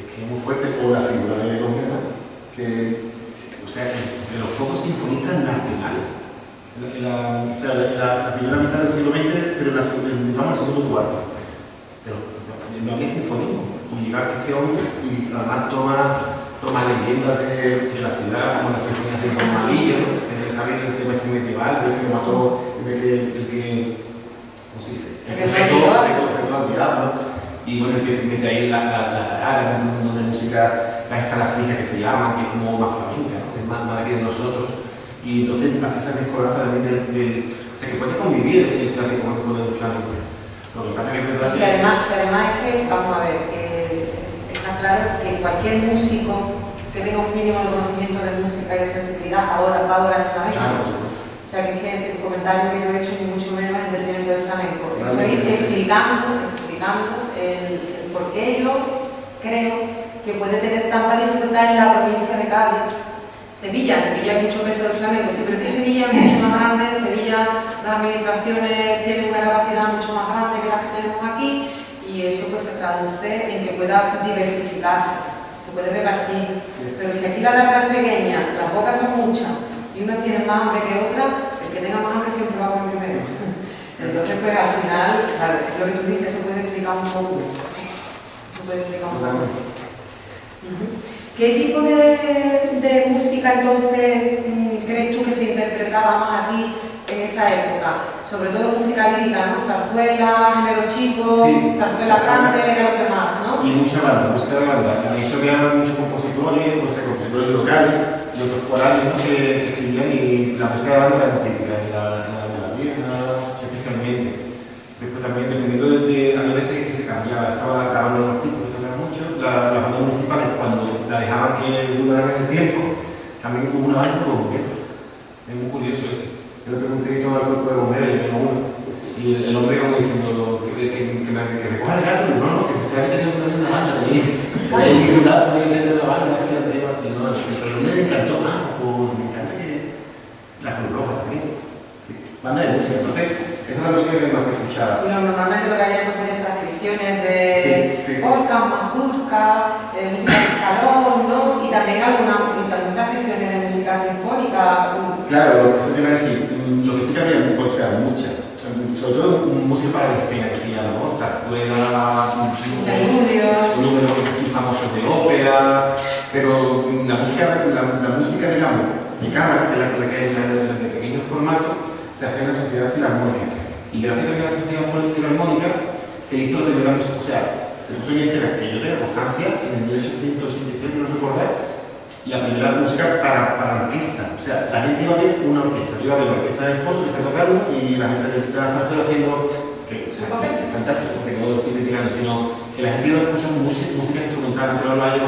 que es muy fuerte. O la figura de Gómez, que, o sea, de los pocos sinfonistas nacionales. O sea, la primera mitad del siglo XX, pero digamos el segundo cuarto. Pero no había sinfonismo. Y llega este hombre y además toma leyendas de la ciudad, como las sinfonías de Don Malillo, ¿no? ¿Saben el tema este medieval? De que mató, el que ¿cómo se dice? El que retó al diablo. Y bueno, empieza a meter ahí la tarara, un mundo de música escalas fijas que se llaman, que es como más flamenca, ¿no? Que es más de aquí de nosotros. Y entonces hace esa mezcolanza también o sea, que puedes convivir el clásico con el flamenco. Lo que pasa es que es verdad
Si además es que, vamos a ver, está claro que cualquier músico que tenga un mínimo de conocimiento de música y de sensibilidad va a adorar el flamenco.
Claro, por supuesto.
O sea, que es que el comentario que yo he hecho ni mucho menos en detrimento del flamenco.
Claro,
Estoy
sí.
explicando el por qué yo creo que puede tener tanta dificultad en la provincia de Cádiz. Sevilla hay mucho peso del flamenco, sí, pero es que Sevilla es mucho más grande, en Sevilla las administraciones tienen una capacidad mucho más grande que las que tenemos aquí y eso pues se traduce en que pueda diversificarse, se puede repartir. Pero si aquí la larga es pequeña, las bocas son muchas y una tiene más hambre que otra, el que tenga más hambre siempre va a comer primero. Entonces pues al final, claro, lo que tú dices se puede explicar un poco. Se puede explicar un poco. ¿Qué tipo de música entonces crees tú que se interpretaba más aquí en esa época? Sobre todo música lírica, ¿no? Zarzuela, género chico,
Sí,
zarzuela grande, era lo que más, ¿no?
Y mucha banda, música de banda. Ahí se veían muchos compositores, o sea, compositores locales y otros foráneos, ¿no? que escribían y la música de banda era muy típica en la Vierna, especialmente. Después también, dependiendo había veces que se cambiaba, estaba la banda de los pisos, que tocaba mucho, las bandas municipales cuando la dejaban que durara el tiempo, también hubo una banda de bomberos. Es muy curioso eso. Yo le pregunté todo al cuerpo de bomberos y yo no uno. Y el hombre como diciendo que recoja el gato, no, que si usted había tenido que poner una banda, tenía un dato de la banda, así arriba, y no, pero el hombre me encantó, me encanta que la Cruz Roja también. Sí. Banda de música, entonces, esa es la música que más se escuchaba.
Y normalmente lo que hay pues, son transcripciones de polcas, mazurcas, música de salón, ¿no? Y también también transcripciones de música sinfónica.
Claro, eso te iba a decir, lo que sí que había, o sea, muchas. Sobre todo música para la escena, que se llama, ¿no? Zarzuela, números famosos de ópera, pero la música, digamos, de cámara, que es la que es la de pequeño formato, se hace en la Sociedad Filarmónica. Y gracias también a la Sociedad Filarmónica se hizo la primera música, o sea, se puso en escena, que yo tengo constancia, en el 1883, no recuerdo, la primera música para orquesta. O sea, la gente iba a ver una orquesta. Iba a ver la orquesta de Foso que está tocando y la gente de la zarzuela haciendo, que es fantástico, porque no lo estoy criticando, sino que la gente iba a escuchar música instrumental entre los valles,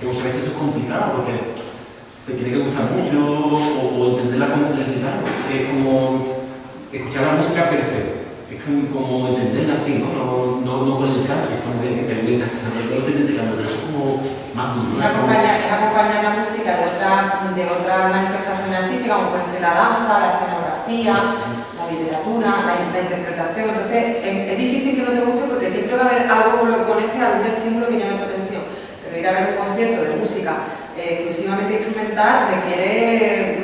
que muchas veces eso es complicado porque te tiene que gustar mucho o entenderla completa. Es como escuchar la música per se. Es como entenderla así, ¿no? No con el canto, que estamos bien, que no lo estoy criticando, pero eso es como más duro.
Acompañar la música de otra manifestación artística, como puede ser la danza, la escenografía, la literatura, la interpretación. Entonces, es difícil que no te guste porque siempre va a haber algo con lo que conecte, algún estímulo que llame tu atención. Pero ir a ver un concierto de música exclusivamente instrumental requiere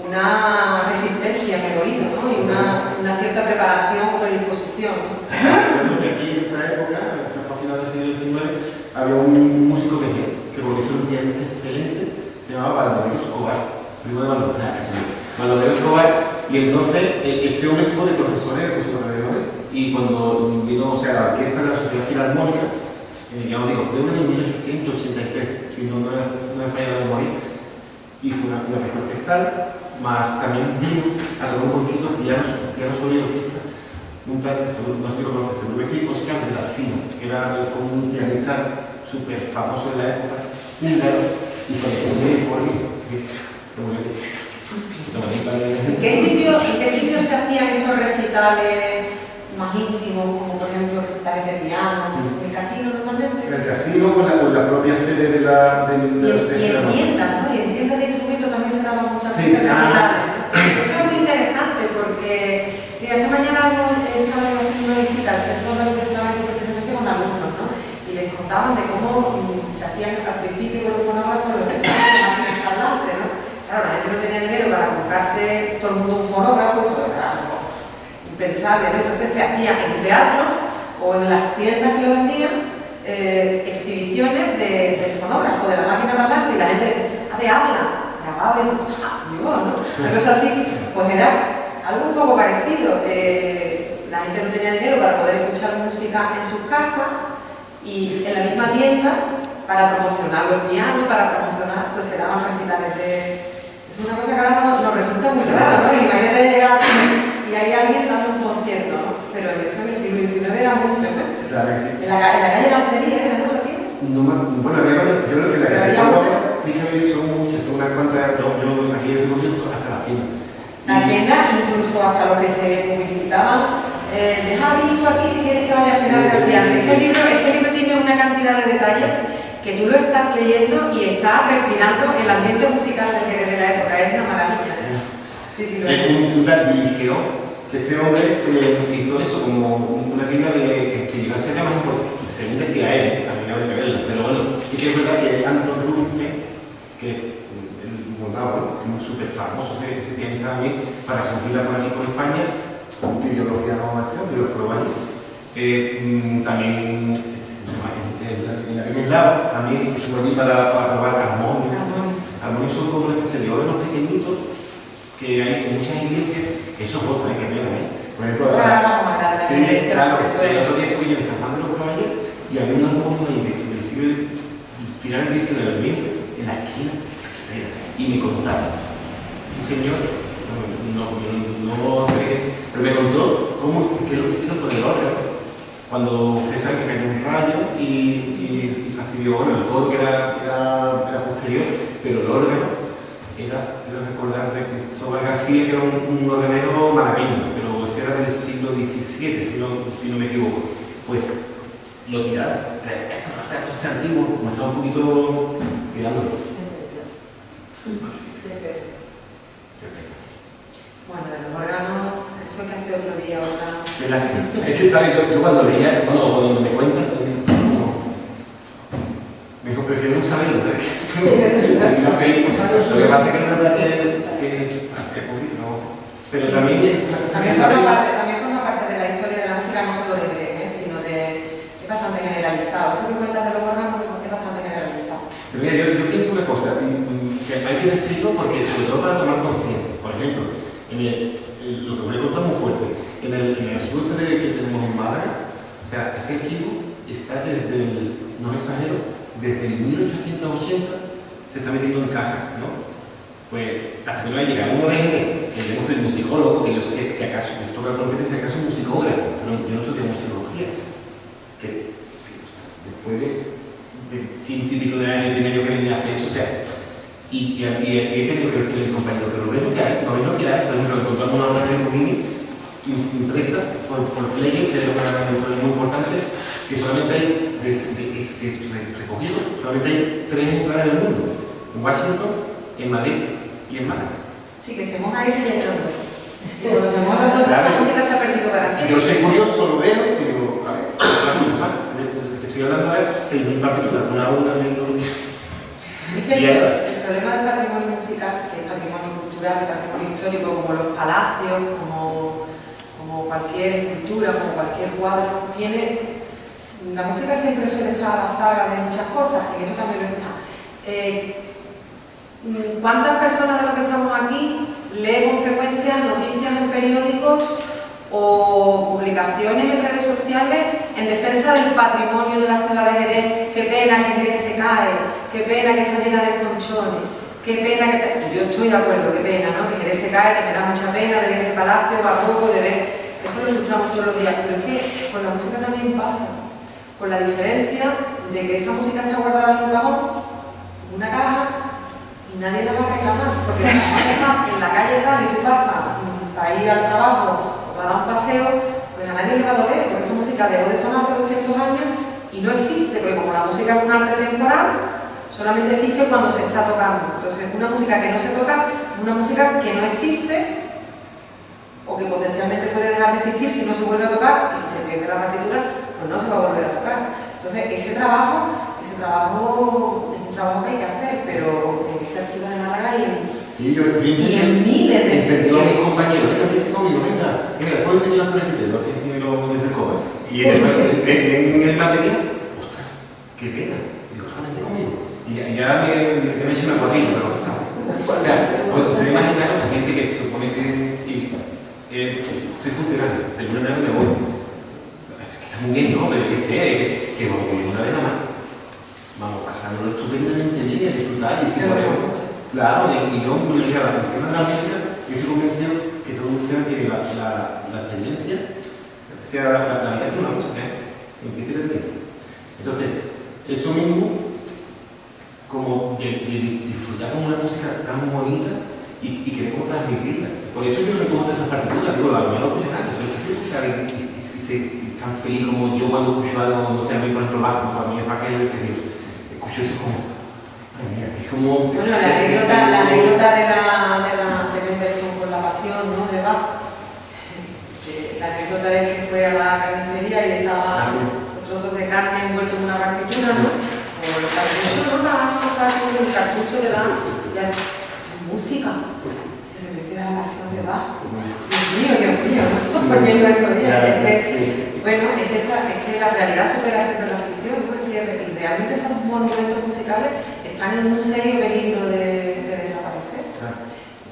una resistencia en el oído, ¿no? Y una cierta preparación o predisposición.
Recuerdo que aquí en esa época, o sea, fue a finales del siglo XIX, había un músico que por eso un pianista excelente, se llamaba Baldomero Escobar, primo de Baldomero Escobar, y entonces este hombre estuvo de profesor en el Conservatorio de Madrid, y cuando vino, o sea, la orquesta de la Sociedad Filarmónica, ya os digo, fue en el 1883, si no me falla la memoria, hizo una pieza orquestal, más también vino a tomar un concierto piano solo y orquesta, un tal, no sé si lo conoces, seguro que sí, Oscar de Tarcino, que fue un pianista súper famoso en la época, húngaro, y falleció por aquí.
¿En qué sitio se hacían esos recitales más íntimos, como por ejemplo recitales de piano? ¿En el casino normalmente?
En el casino o en la propia sede de la
Sociedad. Y en tiendas, ¿no? Y en tiendas de instrumentos también se daban muchas veces recitales. Eso es muy interesante porque, mira, esta mañana estábamos haciendo una visita al Centro de Luz de Flamenco precisamente con alumnos, ¿no? Y les contaban de cómo se hacían al principio con los fonógrafos los recitales de máquinas parlantes, ¿no? Claro, la gente no tenía dinero para comprarse todo el mundo un fonógrafo, eso era algo impensable, ¿no? Entonces se hacía en teatro o en las tiendas que lo vendían exhibiciones del fonógrafo, de la máquina parlante, y la gente decía, a ver, habla, grababa y decía, ¿no? Una cosa así, pues era algo un poco parecido. La gente no tenía dinero para poder escuchar música en sus casas y en la misma tienda para promocionar los pianos, para promocionar, pues se daban recitales de... Es una cosa que ahora nos resulta muy rara, ¿no? Imagínate llegar y hay alguien dando un concierto, ¿no? Pero eso en el siglo XIX era muy frecuente.
Claro que sí.
En la calle Lancería era todo el tiempo.
No, bueno, yo creo que la calle Córdoba sí que son muchas, son unas cuantas, yo aquí he recorrido hasta las tiendas.
La tienda, incluso hasta lo que se publicitaban, deja aviso aquí si quieres que vaya a cenar el estudiante. Este libro tiene una cantidad de detalles que tú lo estás leyendo y estás respirando el ambiente musical del Jerez de la época. Es una maravilla. Sí, lo es.
Un tal dirigió que ese hombre hizo eso como una tienda que llegó a ser más importante, según decía él, también habría que verla, pero bueno, sí que es verdad que Anton Rubinstein, que el montaba, que es súper famoso, ese pianista también, para su gira por aquí por España, pidió los pianos maestros, pero los probando. También en la Eslava también estuvo allí para probar armonios. Armonios son como una especie de órganos pequeñitos que hay en muchas iglesias, eso es otro, qué pena, Por ejemplo, sí, claro, el otro día estuve yo en San Juan de los Caballeros y había un armonio ahí del siglo final del XIX del XX en la esquina, y me contaron, un señor, no sé, pero me contó qué es lo que hicieron con el órgano, cuando ustedes saben que cayó un rayo y fastidió, bueno, el coro que era posterior, pero el órgano era, quiero recordar de que Soba García, que era un organero malagueño, pero ese era del siglo XVII, si no me equivoco. Pues lo tiraron. Esto está antiguo, como estaba un poquito tirándolo.
Bueno, de los órganos, eso hay que hacer otro día, otra.
Qué lástima. Es que, ¿sabes? Yo cuando leía, cuando me cuentan, me dijo, prefiero no saberlo, ¿sabes? Lo que pasa es que es verdad que hace poquito, ¿no? Pero también
forma parte de la historia de la música, no solo de Jerez, sino es bastante generalizado. Eso que cuentas de los órganos es bastante generalizado.
Pero mira, yo pienso una cosa, que hay que decirlo porque, sobre todo para tomar conciencia. Por ejemplo, lo que voy a contar muy fuerte, en el archivo que tenemos en Málaga, o sea, ese archivo está no exagero, desde el 1880 se está metiendo en cajas, ¿no? Pues hasta que no haya llegado uno de ellos, que yo no soy musicólogo, que yo sé si acaso, me toca la competencia, si acaso musicógrafo, pero yo no estudio musicología, que después de 100 y pico de años tiene yo que venir a hacer eso, o sea, y he tenido que decirle al compañero que lo menos que hay, por ejemplo, encontramos una obra de Bogini impresa por Player, que es una editorial muy importante, que solamente hay recogido, solamente hay 3 ejemplares en el mundo, en Washington, en Madrid y en Málaga.
Sí, que se moja y se llena todo. Y cuando se moja todo, esa música se ha perdido para siempre.
Yo soy curioso, lo veo y digo, a ver, te estoy hablando de 6.000 partituras, una
Es que el problema del patrimonio musical, que es patrimonio cultural, patrimonio histórico, como los palacios, como cualquier escultura, como cualquier cuadro, la música siempre suele estar a la zaga de muchas cosas, y esto también lo está. ¿Cuántas personas de los que estamos aquí leen con frecuencia noticias en periódicos o publicaciones en redes sociales en defensa del patrimonio de la ciudad de Jerez? Qué pena que Jerez se cae, qué pena que está llena de conchones, qué pena que... Y yo estoy de acuerdo, qué pena, ¿no? Que Jerez se cae, que me da mucha pena de ver ese palacio barroco, de ver... Eso lo escuchamos todos los días, pero es que con la música también pasa, con la diferencia de que esa música está guardada en un cajón, en una caja, y nadie la va a reclamar, porque la caja está en la calle tal y tú pasas para ir al trabajo o para dar un paseo, pues a nadie le va a doler, porque esa música dejó de sonar hace 200 años y no existe, porque como la música es un arte temporal, solamente existe cuando se está tocando. Entonces, una música que no se toca es una música que no existe o que potencialmente puede dejar de existir si no se vuelve a tocar, y si se pierde la partitura, pues no se va a volver a tocar. Entonces, ese trabajo es un trabajo que hay que hacer, pero en ese archivo de Málaga y en miles de
sitios. Mis compañeros, venga, dice conmigo, venga, después de que la solicité, no sé si me lo descojo. Y en el material, ostras, qué pena, digo, solamente conmigo. Y ya me he hecho una cuadrilla, pero no está. O sea, ustedes imaginaron a gente que se supone que soy funcionario, termino el año y me voy. Está muy bien, ¿no? Pero que sé, que una vez nada más. vamos, pasándolo estupendamente bien, a disfrutar y si
Pero
podemos.
bueno,
Claro, y yo me diría, la cuestión de la música, yo estoy convencido que todo el mundo tiene la experiencia, la vida con la música, empieza desde ahí. Entonces, eso mismo, como de disfrutar con una música tan bonita y queremos transmitirla. Por eso yo recojo estas partituras, digo, la mía no es nada, pero es que y tan feliz como yo cuando escucho algo, no sé, a mí por ejemplo bajo, para mí es para que Dios, escucho eso como, ay mía, es como...
Bueno, la anécdota de la inversión por la pasión, ¿no? De Bach. La anécdota de que fue a la carnicería y estaba los trozos de carne envueltos en una partitura, ¿no? O el cartucho, ¿no? El cartucho le dan y hace música. De repente era la pasión de Bach. Dios mío, ¿no? Porque no eso bien. Bueno, es que la realidad supera siempre la ficción, ¿no? Es que realmente esos monumentos musicales están en un serio peligro de desaparecer.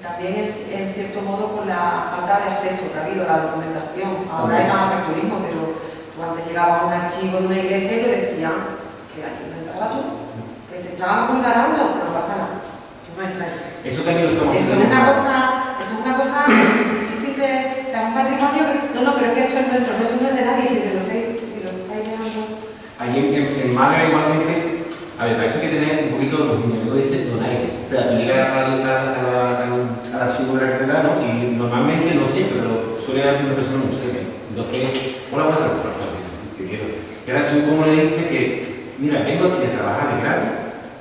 También en cierto modo con la falta de acceso que ha habido a la documentación. Ahora hay más aperturismo, pero tú antes llegabas a un archivo de una iglesia y te decían que allí no entraba tú, que se estaban apungalando, no pasa nada, tú no entras.
Eso también lo estamos
Eso es una cosa difícil de... O sea, es un patrimonio que... No, pero es que esto es nuestro, no, eso no es de nadie, si lo estáis dejando...
Allí en Málaga igualmente, a ver, para esto hay que tener un poquito, mi amigo dice, donaire. O sea, tú llegas al archivo de la catedral, ¿no? Y normalmente, no siempre, pero suele haber una persona muy seria. Entonces, una buena traductora, que quiero. Y ahora tú, ¿cómo le dices que, mira, vengo aquí a trabajar de gratis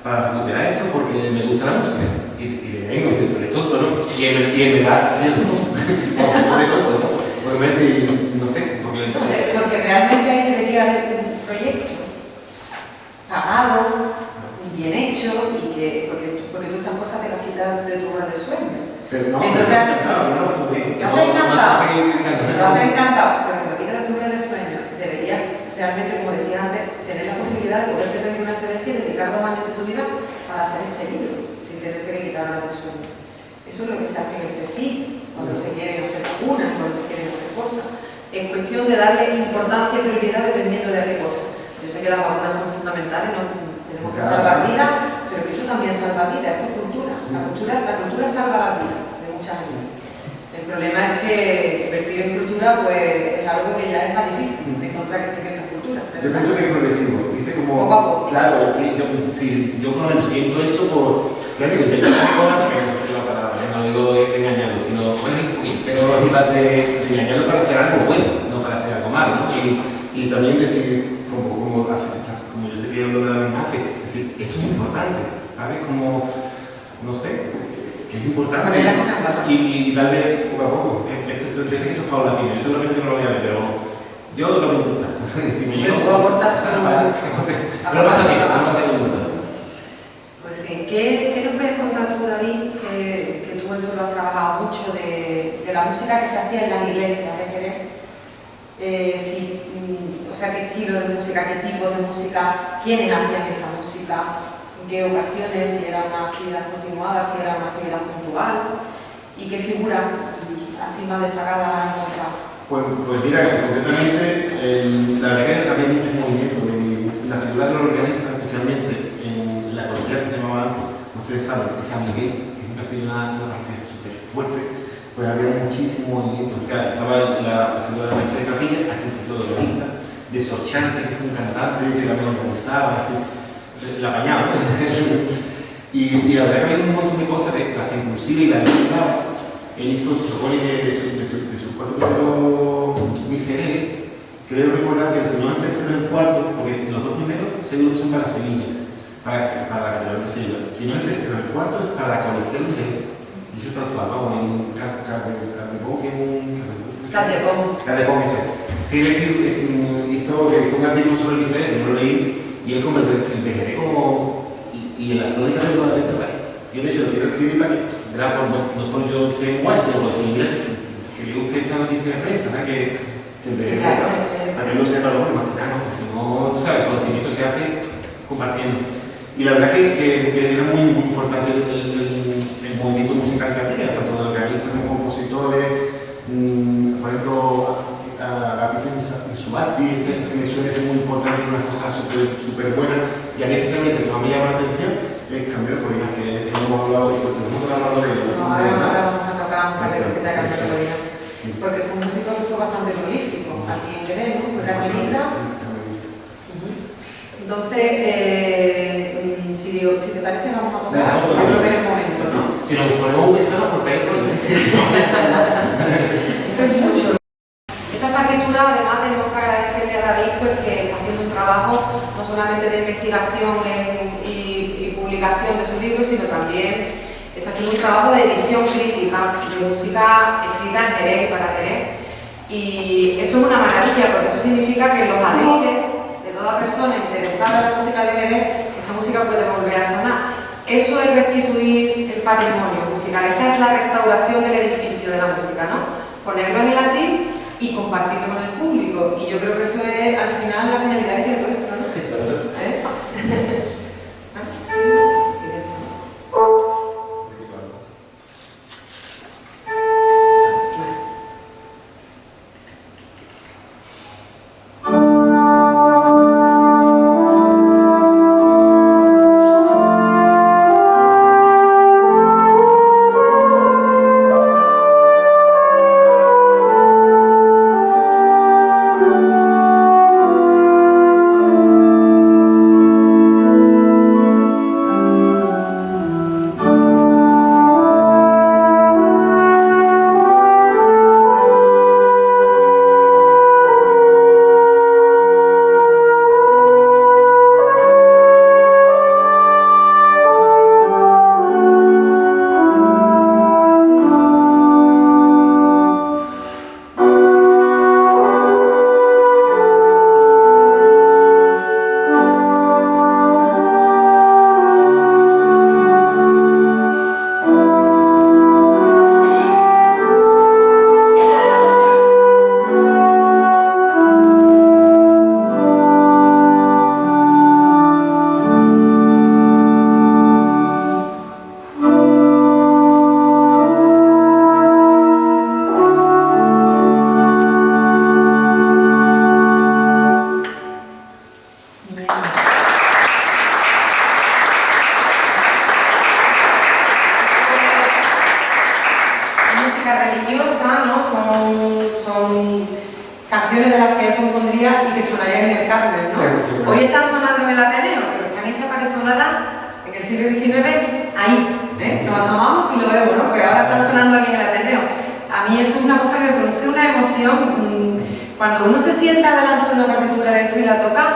para recuperar esto porque me gusta la música? Y vengo y dices, tú eres tonto, ¿no? Y en verdad, es tonto, ¿no? Porque me dice, no sé,
porque realmente ahí debería haber un proyecto pagado, bien hecho y que, porque tú estas cosas te las quitas de tu hora de sueño.
Pero no,
entonces,
lo
hace encantado, pero lo quitas de tu hora de sueño. Deberías realmente, como decía antes, tener la posibilidad de poderte pedir una excedencia y dedicar 2 años de tu vida para hacer este libro, sin tener que quitar horas de sueño. Eso es lo que se hace en el CSIC, cuando se quieren hacer vacunas, cuando se quieren hacer cosas. Es cuestión de darle importancia y prioridad dependiendo de qué cosa. Yo sé que las vacunas son fundamentales, no tenemos que salvar vidas, pero que esto también salva vidas, esto es cultura. La cultura salva la vida de mucha gente. El problema es que invertir en cultura pues es algo que ya es más difícil de encontrar que se invierta en cultura.
Yo pienso que es progresivo, ¿viste? Como,
poco a poco.
Claro, yo por lo menos siento eso por... Ya digo, intento hacer cosas que no es la palabra, no digo de engañarlo, sino pero de engañarlo para hacer algo bueno, no para hacer algo malo, ¿no? Y también decir, como yo sé que hablo de la misma hace, decir, esto es importante, ¿sabes? Como, no sé, que es importante y darle poco a poco. Yo sé que esto es paulatino, yo seguramente no lo voy a ver, pero yo lo voy a intentar.
Pero puedo aportar
Pero pasa bien, no pasa bien.
Pues sí, ¿qué nos puedes contar tú, David, que tú esto lo has trabajado mucho de la música que se hacía en las iglesias de Jerez? O sea, qué estilo de música, qué tipo de música, quiénes hacían esa música, en qué ocasiones, si era una actividad continuada, si era una actividad puntual, y qué figuras así más destacadas has encontrado.
Pues mira, concretamente, la verdad que había mucho movimiento. La figura de los organistas, especialmente en la colegial que se llamaba antes, como ustedes saben, de San Miguel, que siempre ha sido una orquesta súper fuerte, pues había muchísimo movimiento. O sea, estaba la figura de la maestra de capilla, aquí empezó de organista, de Sochante, que es un cantante que también organizaba, la apañaba. Y la verdad que había un montón de cosas, hasta inclusive y la él hizo, se supone que de sus 4 primeros misereres, creo recordar que el Señor el tercero y el cuarto, porque los 2 primeros seguro son para Sevilla, para la catedral de Sevilla. Si no el tercero y el cuarto es para la colegial de Jerez. Dicho tal cual, vamos, en Cardepón, que es un... Cardepón, eso. Sí, él hizo un artículo sobre el miserere, yo lo leí, y él como el de Jerez como... y en la lógica de la letra, yo de hecho lo quiero escribir para que, ¿verdad? No por yo ser guay, sino por que le guste esta noticia de prensa, ¿verdad? Que
Sí, claro,
para que no sepa lo que imaginamos, porque si no, tú sabes, el conocimiento se hace compartiendo. Y la verdad que era muy importante el movimiento musical que había, tanto de organistas como compositores, por ejemplo, Agapito Insubati, se me suele ser muy importante, unas cosas súper buenas, y había especialmente
Carmelita. Entonces, si te parece, vamos a tocar. Yo creo que es el momento, ¿no?
Si nos ponemos un pesado por dentro.
Esta partitura, además, tenemos que agradecerle a David pues, que está haciendo un trabajo no solamente de investigación y publicación de sus libros, sino también está haciendo un trabajo de edición crítica de música escrita en Jerez y para Jerez. Y eso es una maravilla, porque eso significa que los atriles de toda persona interesada en la música de Jerez, esta música puede volver a sonar. Eso es restituir el patrimonio musical, esa es la restauración del edificio de la música, ¿no? Ponerlo en el atril y compartirlo con el público. Y yo creo que eso es al final la finalidad que tiene todo esto, ¿no? ¿Eh? Canciones de las que él compondría y que sonarían en el Carmen, ¿no? Hoy están sonando en el Ateneo, pero están hechas para que sonaran en el siglo XIX ahí, ¿eh? Nos asomamos y lo vemos, ¿no? Pues ahora están sonando aquí en el Ateneo. A mí eso es una cosa que me produce una emoción. Cuando uno se sienta delante de una partitura de esto y la toca,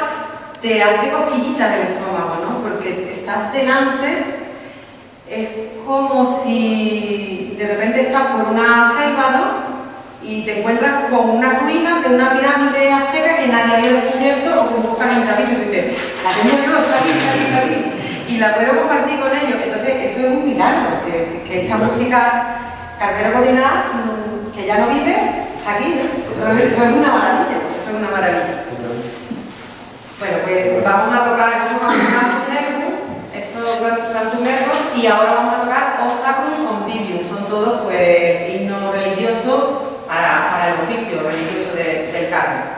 te hace cosquillitas el estómago, ¿no? Porque estás delante, es como si de repente estás por una selva, ¿no? Y te encuentras con una ruina de una pirámide azteca que nadie había descubierto o que buscan en el tapiz y dices, la tengo yo, está aquí, está aquí, está aquí, y la puedo compartir con ellos. Entonces eso es un milagro, que esta música Carmelo Codina, que ya no vive, está aquí, ¿no? Eso es una maravilla, eso es una maravilla. Bueno, pues vamos a tocar un nervo, esto es un nervo, y ahora vamos a tocar O Sacrum Convivium, son todos pues himnos religiosos para el oficio religioso del Carmen.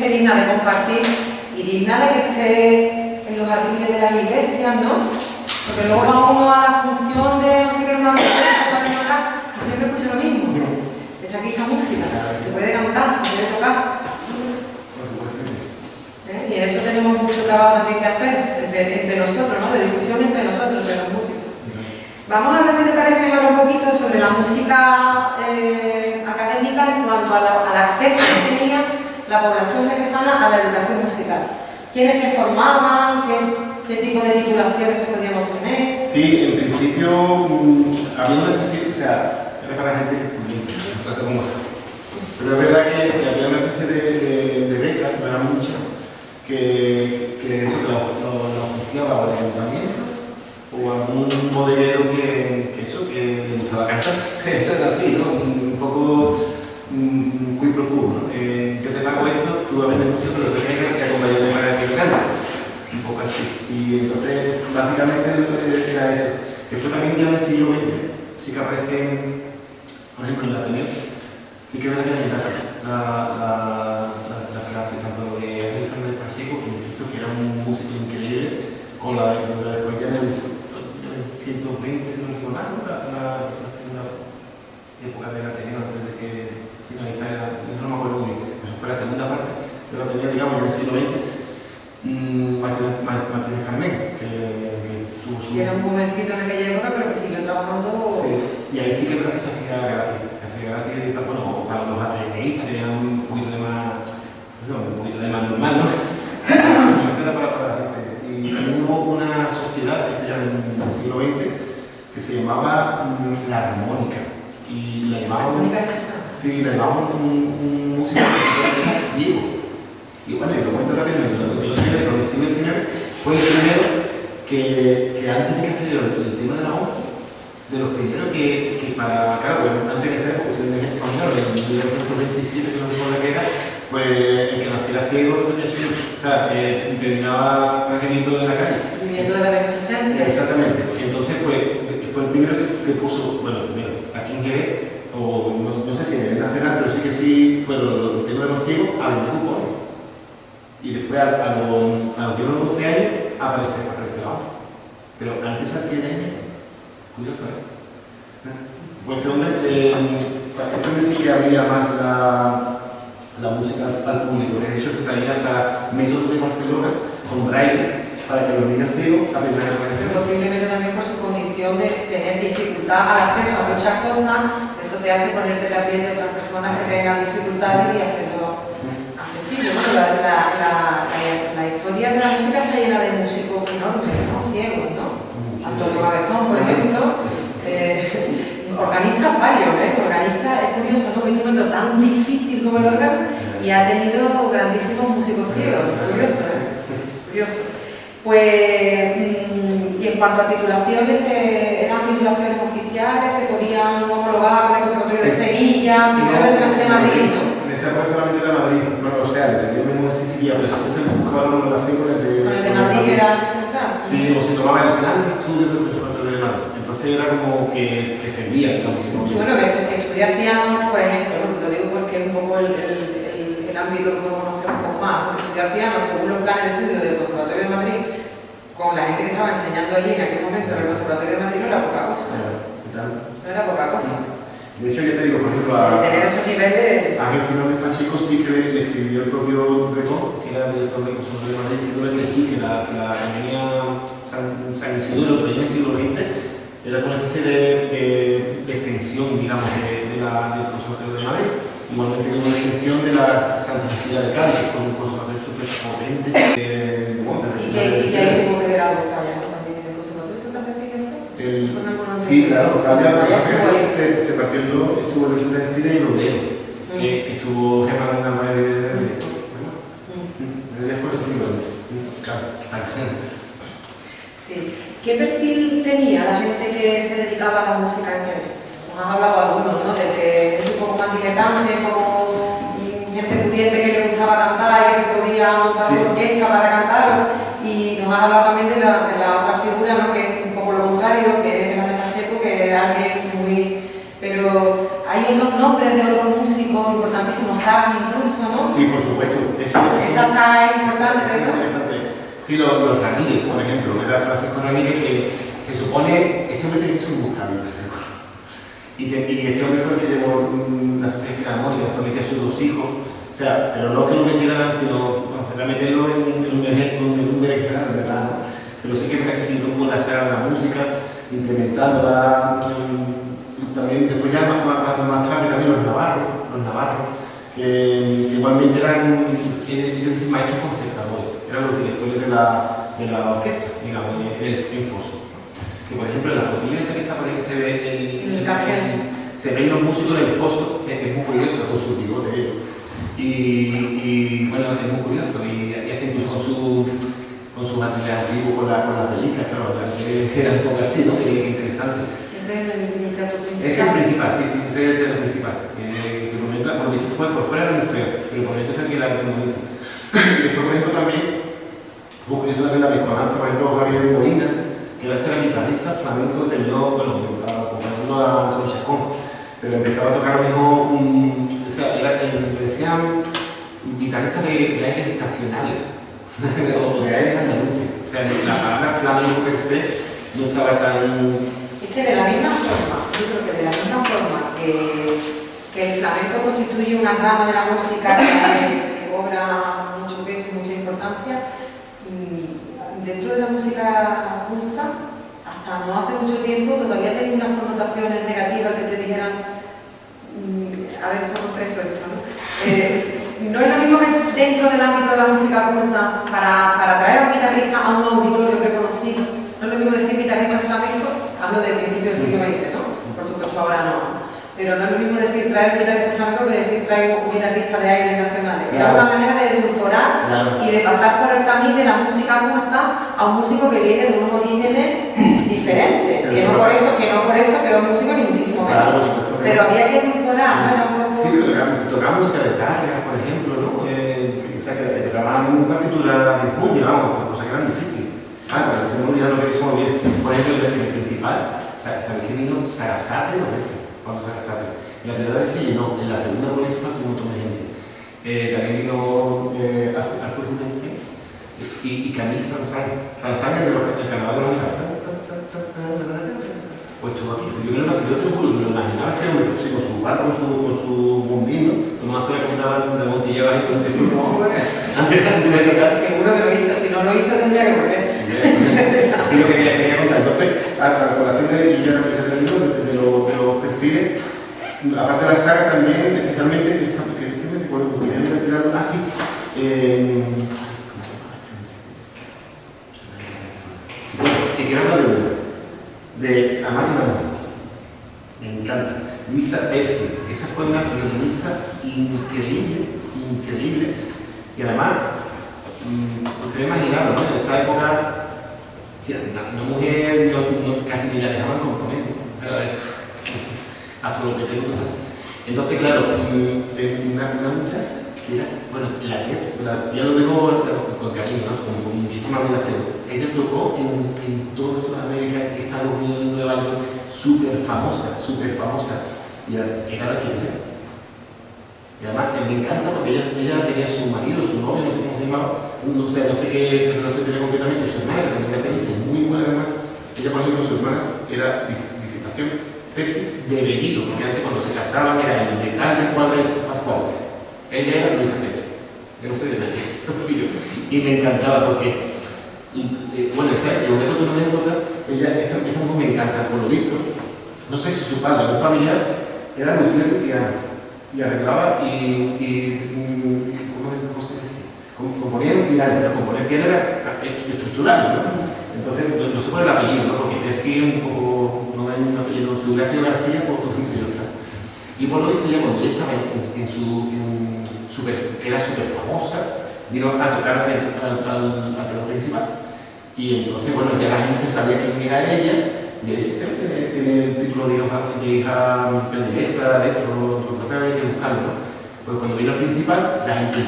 esté digna de compartir y digna de que esté en los atriles de las iglesias, ¿no? Porque luego va uno a la función de no sé qué más y siempre escucha lo mismo. Está aquí esta música, se puede cantar, se puede tocar. Y en eso tenemos mucho trabajo también que hacer entre nosotros, ¿no? De discusión entre nosotros, entre los músicos. Vamos a hablar, si te parece, ahora un poquito sobre la música académica en cuanto al acceso que tenía la población jerezana a la educación musical. ¿Quiénes se formaban? ¿Qué tipo de titulaciones se podían obtener?
Sí, en principio había una especie, o sea, era para gente no sé cómo es. Pero es verdad que había una especie de becas, no eran muchas, que eso que lo oficiaba o el ayuntamiento o algún bodeguero que le gustaba cantar. Esto es así, ¿no? Un poco qui pro quo, ¿no? Yo te pago esto, tú aprendes música, pero te tienes que acompañarme para que cantes. Un poco así. Y entonces, básicamente era eso. Esto también ya en el siglo XX sí que aparece, por ejemplo, en la Ateneo, sí que ven que la clase tanto de Alejandro Pacheco, que insisto que era un músico increíble, con la después ya en el 120, no recuerdo, la época de la Ateneo, antes de que finalizara, no me acuerdo muy bien, eso fue la segunda parte de la Ateneo, digamos, en el siglo XX. Martínez Carmen, que tuvo su...
Y era un jovencito en aquella época, pero que siguió trabajando...
Sí, y ahí sí que es verdad que se hacía gratis, bueno, para los ateneístas tenían un poquito de más, normal, ¿no? Era para toda la gente. Y también hubo una sociedad, esto ya en el siglo XX, que se llamaba La Armónica. Y la llamaban... Sí, la llamaban un músico que era ciego. Y bueno, y lo cuento rápidamente, lo que yo sé de los siglos XIX fue el primero que antes de que saliera el tema de la voz, de los primeros que para, claro, pues, antes de que sea, pues en español, en 1927, que no sé cuándo era, pues el que naciera ciego tenía su, o sea, terminaba angelito en la calle.
Viviendo de la beneficencia.
Exactamente. Entonces, pues, fue el primero que puso, bueno, primero, aquí en Jerez, o no sé si a nivel nacional, pero sí que sí fue el tema de los ciegos a vender cupones. Y después a los 12 años aparece la voz. Pero antes se hacía ya curioso, ¿eh? Pues este hombre sí que había más la música al público. De hecho, se traía hasta métodos de Barcelona con braille para que los niños ciegos aprendieran a
Pero
leer.
posiblemente también por su condición de tener dificultad al acceso a muchas cosas, eso te hace ponerte la piel de otras personas que tengan dificultades y hacerlo accesible. Bueno, la historia de la música está llena de músicos enormes, ¿no? Ciegos, ¿no? Antonio Cabezón, por ejemplo, organistas varios, organistas, es curioso, ¿no? Un instrumento tan difícil como el órgano y ha tenido grandísimos músicos ciegos, curioso, curioso. Pues, y en cuanto a titulaciones, eran titulaciones oficiales, se podían homologar con el Conservatorio de Sevilla, primero de Madrid, ¿no?
En esa época solamente era Madrid, no, o sea, de Sevilla mismo existiría, pero siempre se buscaba la homologación con el de
Madrid, que era central.
Sí, o se tomaba el plan de estudios del Conservatorio de Madrid. Entonces era como que servía, digamos.
Sí, bueno, que estudiar piano, por ejemplo, ¿no? Lo digo porque es un poco el ámbito que puedo conocer un poco más, ¿no? Estudiar piano según los planes de estudio del Conservatorio de Madrid, con la gente que estaba enseñando allí en aquel momento en el Conservatorio de Madrid, no era poca cosa. No era poca cosa.
De hecho, ya te digo, por ejemplo,
tener esos niveles.
Ángel Fernández Pacheco sí que le escribió el propio Bretón, que era director del Conservatorio de Madrid, diciéndole que sí, que la Academia San Isidoro, pero ya en el siglo XX, era una especie de extensión, digamos, del Conservatorio de Madrid. Igualmente que una extensión de la Santa Cecilia de Cádiz, que fue un conservatorio súper potente.
Y que ahí tuvo que ver algo Falla, ¿no? También en el Conservatorio de Santa Cecilia.
Sí, claro, Falla se partió en dos, estuvo en el cine y en Odeo, que estuvo Gemma en la mayoría de directos. Ella fue el siglo XX. Claro.
Sí. ¿Qué perfil tenía la gente que se dedicaba a la música en Jerez? Nos han hablado algunos, ¿no? De que es un poco más diletante, como gente pudiente que le gustaba cantar y que se podía montar su orquesta para cantar. Y nos has hablado también de la otra figura, ¿no? Que es un poco lo contrario, que es Fernández Pacheco, que es alguien muy... Pero hay otros nombres de otros músicos importantísimos, Sagan incluso, ¿no?
Sí, por supuesto.
Esa saga es importante,
es
¿no?
interesante. Sí, los Ramírez, por ejemplo, ¿verdad? Francisco Ramírez, que se supone, este hombre tiene que ser un buscavidas, y este hombre fue el que llevó la Sociedad Filarmónica, después metió a sus 2 hijos, o sea, pero no que lo metieran, sino para meterlo en un berenjenal, ¿verdad? ¿No? Pero sí que es verdad que siguió con la saga de la música, implementándola, también después ya más tarde también los navarros, que igualmente eran, ellos dicen maestros concertadores, eran los directores de la orquesta, digamos, en Foso. Que por ejemplo en la flotilla esa que está por ahí que se ve
el cartel,
se ven los músicos del Foso, es muy curioso con sus bigotes ellos. Y bueno, es muy curioso, y hasta incluso con su material antiguo, con las velitas, claro, que era un poco así, ¿no? Que interesante.
ese es el teatro principal.
Ese es el principal, sí, ese es el teatro principal. Que por lo visto por fuera era muy feo, pero por dentro se queda muy bonito. Y después, por ejemplo, también, muy curioso también la mezcolanza, por ejemplo, Javier Molina, que era guitarrista flamenco, terminó, bueno, acompañando a Antonio Chacón, pero empezaba a tocar lo mismo, o sea, le decían guitarrista de aires estacionales, o de aires andaluces. O sea, la palabra flamenco per se no estaba tan...
Es que de la misma forma, yo creo que de la misma forma que el flamenco constituye una rama de la música que cobra mucho peso y mucha importancia, dentro de la música culta, hasta no hace mucho tiempo, todavía tenía unas connotaciones negativas que te dijeran, a ver cómo expreso esto, ¿no? No es lo mismo que dentro del ámbito de la música culta, para traer a un guitarrista a un auditorio reconocido, no es lo mismo decir guitarrista flamenco, hablo del principio del siglo XX, ¿no? Por supuesto ahora no. Pero no es lo mismo decir traer un guitarrista flamenco que decir traer un guitarrista de aires nacionales. Era una manera de edulcorar y de pasar por el camino de la música culta a un músico que viene de unos orígenes diferentes. Que no por eso que era un músico ni muchísimo menos. Pero había que edulcorar, ¿no?
Sí, tocaba música de Tárrega, por ejemplo, ¿no? Que tocaban partitura de puño, vamos, cosas que eran difíciles. Pero que no olvidaron que somos bien. Por ejemplo, el principal, ¿sabes que vino Sarasate 2 veces? Cuando Sarasate. En la primera vez se llenó, en la segunda por esto fue un montón de gente. También vino Arthur Jumente y Camille Sansán. Sansán es del carnaval de los animales. Pues estuvo aquí. Yo te lo juro, me lo imaginaba ese hombre, sí, con su bar, con su bombino, con una zona que estaba de Montilla ahí con un tecito, antes de tocar.
Seguro que lo hizo, si no lo hizo tendría que volver.
Sí, lo quería contar. Entonces, a colación de los perfiles, aparte de la saga también, especialmente, que me recuerdo, porque quería retirar así, ¿cómo se llama este? Bueno, si quiero hablar de Amati Manuel, me encanta. Luisa Pérez, esa fue una violinista increíble, y además, ustedes imaginaron, ¿no? En esa época, sí, una mujer casi ni la dejaban componer, o sea, hasta lo que tengo que hacer. Entonces, claro, una muchacha que era, bueno, la tía lo digo con cariño, ¿no? Con muchísima admiración. Ella tocó en toda Sudamérica, Estados Unidos, Nueva York, súper famosa, y era la que era. Y además me encanta porque ella tenía su marido, su novio, no sé cómo se llamaba, no sé qué relación tenía completamente, su hermana, que también era pianista, muy buena además. Ella, por ejemplo, su hermana era visitación tesis de Bellido, porque antes cuando se casaban era el de tal de Cuadra Pascual. Ella era Luisa Pérez, yo no soy de nadie, fui yo. Y me encantaba porque, bueno, yo voy a contar una anécdota, esta mujer me encanta, por lo visto, no sé si su padre o su familiar era luthier de piano, y arreglaba ¿cómo se dice? Componía un piano, pero componer piano era estructural, ¿no? Entonces, no sé cuál es el apellido, ¿no? Porque decía un poco, no hay un apellido, si hubiera sido García, pues no está. Y por lo visto, ya cuando ella estaba que era súper famosa, vino a tocar al telón principal. Y entonces, bueno, ya la gente sabía quién era ella, y ella tiene el título de hija predilecta, de esto, lo que pasa es que hay que buscarlo, ¿no? Pues cuando vino al principal, la gente,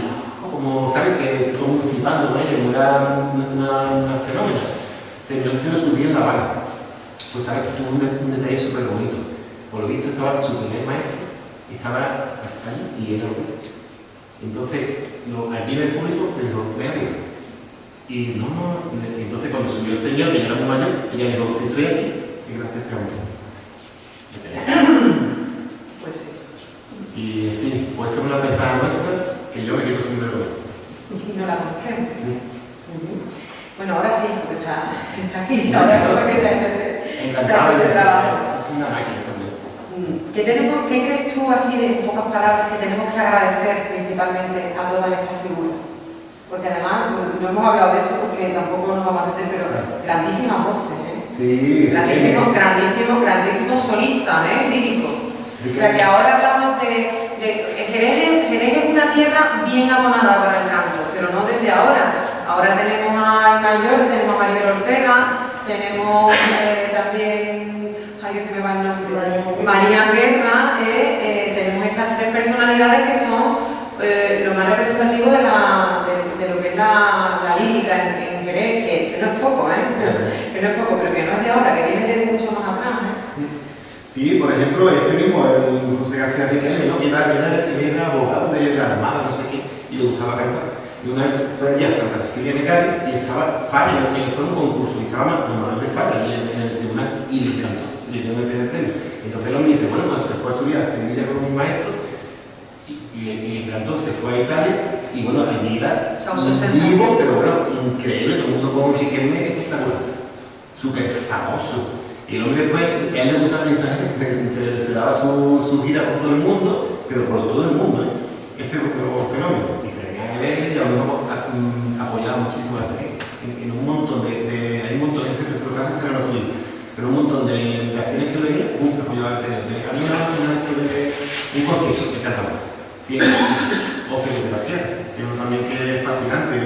como sabes que todo el mundo flipando con ella, como era una fenómena, terminó que subir en la banda. Pues sabes que tuvo un detalle súper bonito. Por lo visto estaba su primer maestro, estaba allí y ella lo vio. Entonces, allí en el público le dijo, ven arriba. Y entonces cuando subió el señor, que ya era muy mayor, ella dijo, si estoy aquí, y gracias a este hombre.
Pues sí.
Y en fin, puede ser una pesada nuestra que yo me quiero sin vergüenza.
Y no la conocemos. Bueno, ahora sí, porque está aquí. Ahora sí, porque se ha hecho ese trabajo.
Es una máquina también.
¿Qué crees tú, así de pocas palabras, que tenemos que agradecer principalmente a todas estas figuras? Porque además, no hemos hablado de eso porque tampoco nos vamos a meter, pero grandísimas voces, ¿eh?
Sí.
Grandísimos solistas, ¿eh? Líricos. O sea que ahora hablamos de Jerez es una tierra bien abonada para el canto, pero no desde ahora. Ahora tenemos a Mayor, tenemos a Maribel Ortega, tenemos también, ay que se me va el nombre, María Guerra, tenemos estas tres personalidades que son lo más representativo de lo que es la lírica en Jerez, que no es poco, que no es poco, pero que no es de ahora, que viene de mucho más atrás.
Sí, por ejemplo, este mismo, el José García Riquelme, ¿no? que era abogado de la Armada, no sé qué, y le gustaba cantar. Y una vez fue allá a Santa Cecilia de Cádiz y estaba Falla, que fue un concurso, y estaba Manuel de Falla allí en el tribunal y le encantó, le dio el primer premio. Entonces él me dice, bueno, pues se fue a estudiar a Sevilla con un maestro y le encantó, se fue a Italia y bueno, allí era vivo, pero bueno, increíble, todo el mundo con Riquelme espectacular, súper famoso. Y el hombre después, a él le gusta pensar, se daba su gira por todo el mundo, pero por todo el mundo, Este es otro fenómeno. Y se venía a él y a lo mejor apoyaba muchísimo a él. En un montón hay un montón de programas que no lo pero un montón de acciones que venía, apoyaba a él. A mí me ha hecho un concierto que cantaba. Sí, o de la Sierra, que también que es fascinante.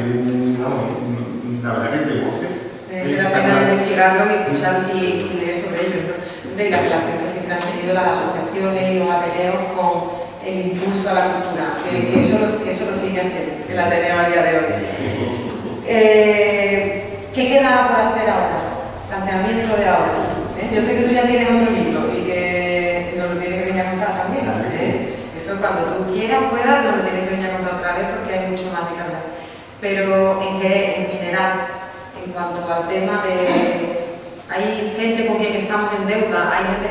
La verdad que es de voces.
Merece la pena investigarlo y escuchar y leer sobre ello, ¿no? Y la relación que siempre han tenido las asociaciones y los ateneos con el impulso a la cultura, que eso lo sigue haciendo el Ateneo a día de hoy. ¿Qué queda por hacer ahora? Planteamiento de ahora. Yo sé que tú ya tienes otro libro y que nos lo tienes que venir a contar también. Eso cuando tú quieras, puedas, nos lo tienes que venir a contar otra vez porque hay mucho más de que hablar. Pero en general, en cuanto al tema de... Hay gente con quien estamos en deuda, hay gente...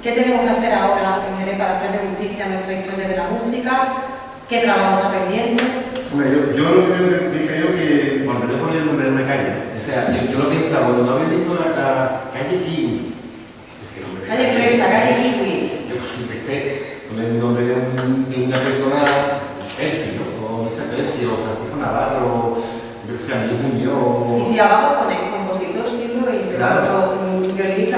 ¿Qué tenemos que hacer ahora para hacerle justicia a nuestra historia de la música? ¿Qué trabajo está pendiente?
Hombre, yo lo que creo que volveré a poner el nombre de una calle. O sea, yo lo pensaba, cuando habéis visto la calle Kiwi.
Calle Fresa, calle Kiwi.
Yo empecé con el nombre de una persona, Terci, ¿no? O Misa Terci, o Francisco Navarro, yo sé, Andrés Muñoz.
Y si abajo pone compositor siglo XX, claro, violinista,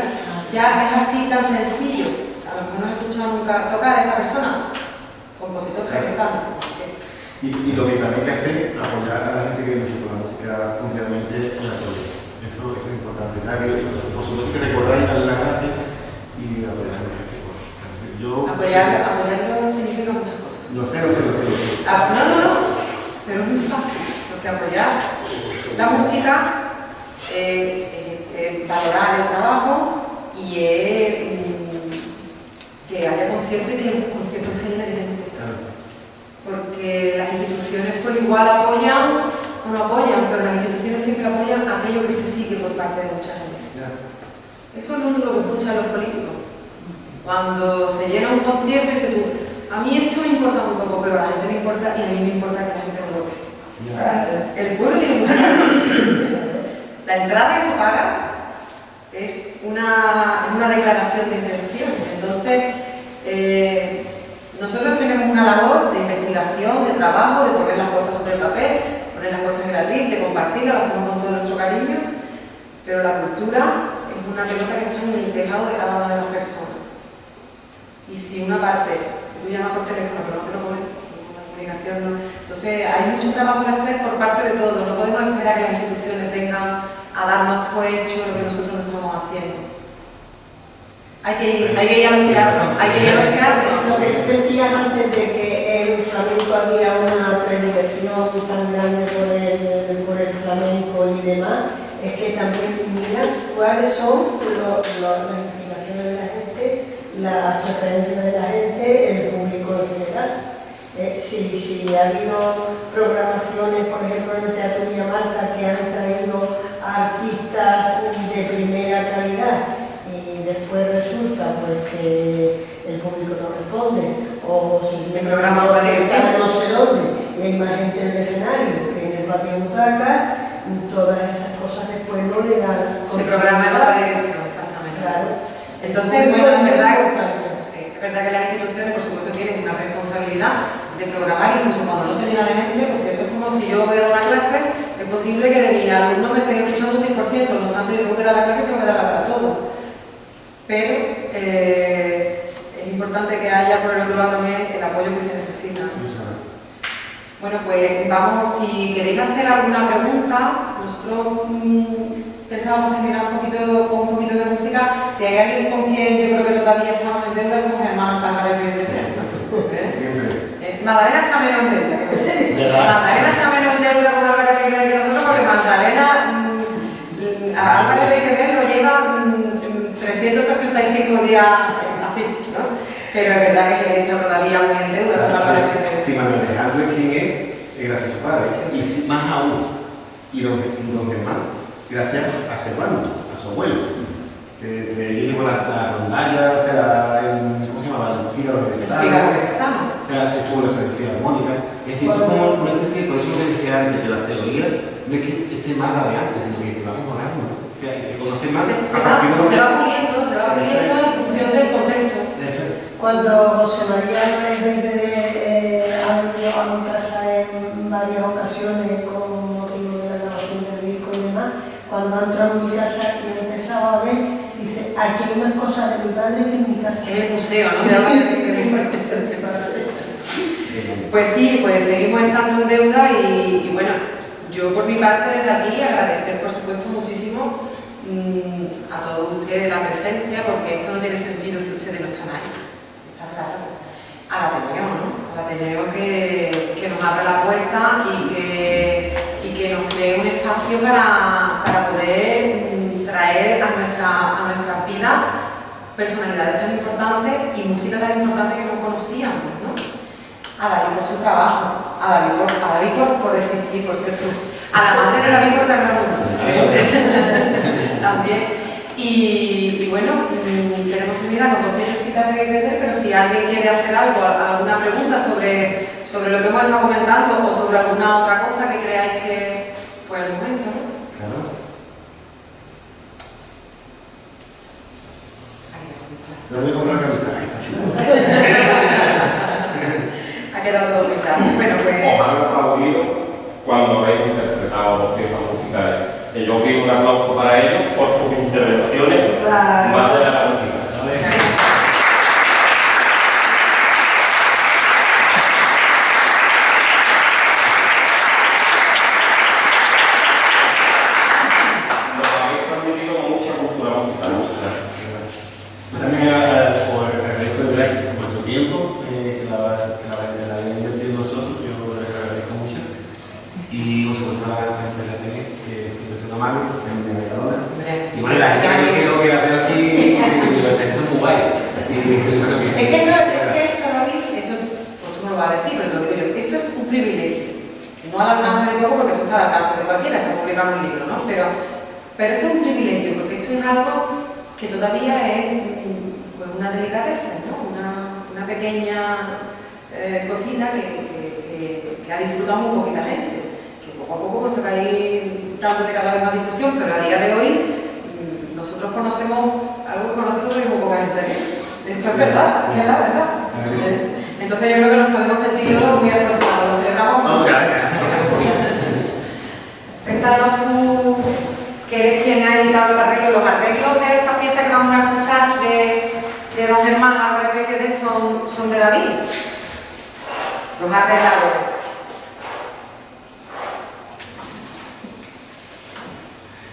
ya es así tan sencillo. A lo mejor no he escuchado nunca tocar a esta persona. Compositor jerezano.
Y lo que también hay que hacer es apoyar a la gente que nos toca la música mundialmente en la historia. Eso es importante. Por supuesto que recordar y darle las gracias y apoyar a la gente.
Apoyarlo significa muchas cosas.
No sé.
No. Pero es muy fácil. Porque apoyar la música es valorar el trabajo y es que haya conciertos y que los conciertos se llenen de gente. Porque las instituciones pues igual apoyan o no apoyan, pero las instituciones siempre apoyan aquello que se sigue por parte de mucha gente. Eso es lo único que escuchan los políticos. Cuando se llena un concierto, dices tú, a mí esto me importa muy poco, pero a la gente le importa y a mí me importa que la gente lo vote. El pueblo tiene mucha La entrada que tú pagas es una declaración de intención. Entonces, nosotros tenemos una labor de investigación, de trabajo, de poner las cosas sobre el papel, poner las cosas en el atril, de compartirlas, lo hacemos con todo nuestro cariño, pero la cultura es una pelota que está en el tejado de cada una de las personas. Y si una parte, tú llamas por teléfono, pero no te lo pones, la comunicación no. Entonces hay mucho trabajo que hacer por parte de todos, no podemos esperar que las instituciones vengan a darnos por hecho lo que nosotros no estamos haciendo. Hay que ir a los teatros,
Lo que decías antes de que en el flamenco había una predilección tan grande por el flamenco y demás, es que también miran cuáles son las inclinaciones de la gente, las preferencias de la gente, el público en general. Si ha habido programaciones, por ejemplo, en el Teatro Villamarta, que han traído a artistas de primera calidad y después resulta pues, que el público no responde, o si
Se programa otra
está no sé dónde y hay más gente en el escenario que en el patio butaca, todas esas cosas después no le dan.
Se programa en otra dirección, exactamente.
Claro.
Entonces, bueno, es verdad que las instituciones, por supuesto, tienen una responsabilidad de programar, incluso cuando no se llena de gente, porque eso es como si yo voy a dar una clase, es posible que de mis alumnos me estén escuchando un 10%, no obstante, tengo que dar la clase, tengo que darla para todos. Pero es importante que haya, por el otro lado, también el apoyo que se necesita. Bueno, pues vamos, si queréis hacer alguna pregunta, nosotros pensábamos terminar con un poquito de música. Si hay alguien con quien yo creo que todavía estamos en deuda, con Germán Palmarés. Magdalena está menos en deuda. Magdalena está menos en deuda con Álvarez Bequerer que nosotros, porque Magdalena a Álvarez Bequerer lo lleva 365 días así, ¿no? Pero es verdad que él está todavía muy en deuda con Álvarez Bequerer.
Si Manuel Alejandro es quien es gracias a su padre. Y más aún, y don Germán, gracias a Servando, a su abuelo. Que llevó la rondalla, o sea, ¿cómo se llamaba? El Fígaro Venezolano. O sea, estuvo en la Sociedad Armónica. Es decir, esto es como una especie, por eso lo que decía antes, que las teorías no es que esté más la de antes, sino que se va mejorando, ¿no? O sea, que se conoce más
Se va puliendo en función del contexto.
Eso es.
Cuando José María Álvarez Bequerer ha venido a mi casa en varias ocasiones con motivo de la grabación del disco y demás, cuando ha entrado en mi casa y he empezado a ver, dice, aquí hay más cosas de mi padre que en mi casa.
Es el museo, ¿no? Pues sí, pues seguimos estando en deuda y bueno, yo por mi parte desde aquí agradecer por supuesto muchísimo a todos ustedes la presencia, porque esto no tiene sentido si ustedes no están ahí, está claro. Al Ateneo, ¿no? Al Ateneo que nos abre la puerta y que nos cree un espacio para poder traer a nuestras vidas personalidades tan importantes y música tan importante que no conocíamos, ¿no? A David por su trabajo, a David por existir, por ser tú, a la madre de David por darme también. Y bueno, tenemos terminado con 2 piececitas de Bequerer, pero si alguien quiere hacer algo, alguna pregunta sobre lo que hemos estado comentando o sobre alguna otra cosa que creáis que fue el momento, ¿no?
Claro. Yo voy a comprar camisa.
Ha quedado todo muy claro. Bueno, pues...
Os han aplaudido cuando habéis interpretado piezas musicales. Y yo pido un aplauso para ellos por sus intervenciones más de la música. Nos habéis transmitido mucha cultura musical.
También agradezco de verdad vuestro tiempo, que la hayáis invertido nosotros, yo les agradezco mucho. Y por supuesto a la gente de la tele, que siempre se lo mando, que es mi navegadora. Y bueno, la gente que la veo aquí, los tenis son muy guay.
Es que esto, David, eso pues tú no lo vas a decir, pero lo digo yo, esto es un privilegio. No al alcance de poco, porque tú estás al alcance de cualquiera, estás publicando un libro, ¿no? Pero esto es un privilegio, porque esto es algo que todavía es pues, una delicadeza, ¿no? Una pequeña cosita que ha disfrutado muy poquita gente, que poco a poco pues, se va a ir dándole cada vez más difusión, pero a día de hoy nosotros conocemos algo que conoce todo y muy poca gente. Esto es verdad, es la verdad. Entonces yo creo que nos podemos sentir todos muy afortunados, lo celebramos mucho. Cuéntanos tú, que eres quien ha editado los arreglos de esta pieza que vamos a escuchar de don Germán Álvarez Bequerer son de David. Los ha arreglado.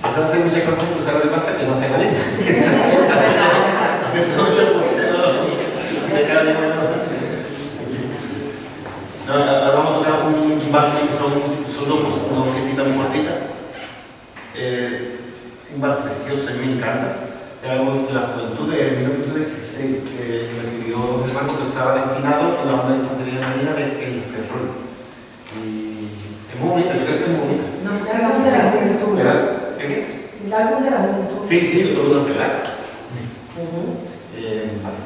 Eso hace muchas cosas, pues ahora le pasa que no hace nada. Ahora vamos a tocar un vals que son dos piecitas muy cortitas. Un vals precioso, a mí me encanta, de la juventud de 1916, que me pidió un hermano que estaba destinado en la banda de infantería marina de El Ferrol. Y es muy bonita, yo creo que es muy bonita.
No, el álbum de la juventud.
¿El qué?
El álbum de la juventud.
Sí, sí, todo lo conoce, ¿verdad? Vale.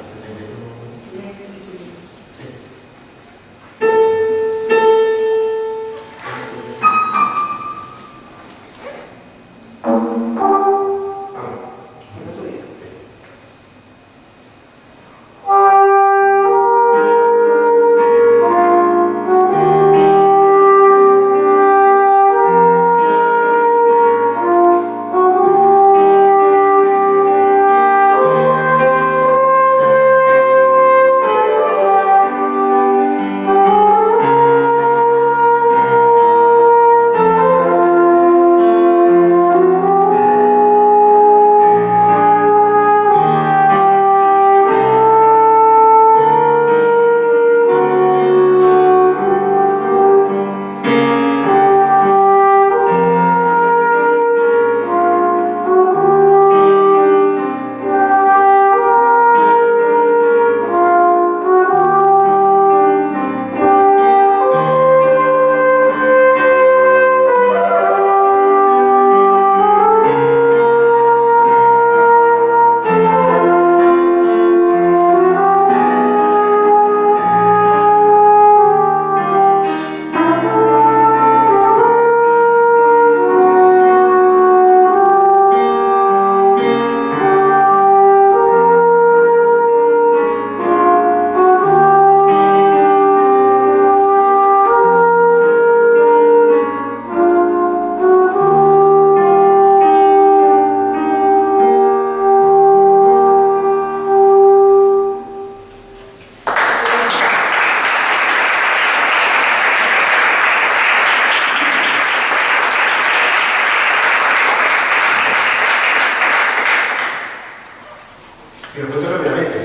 Que lo cuento rápidamente.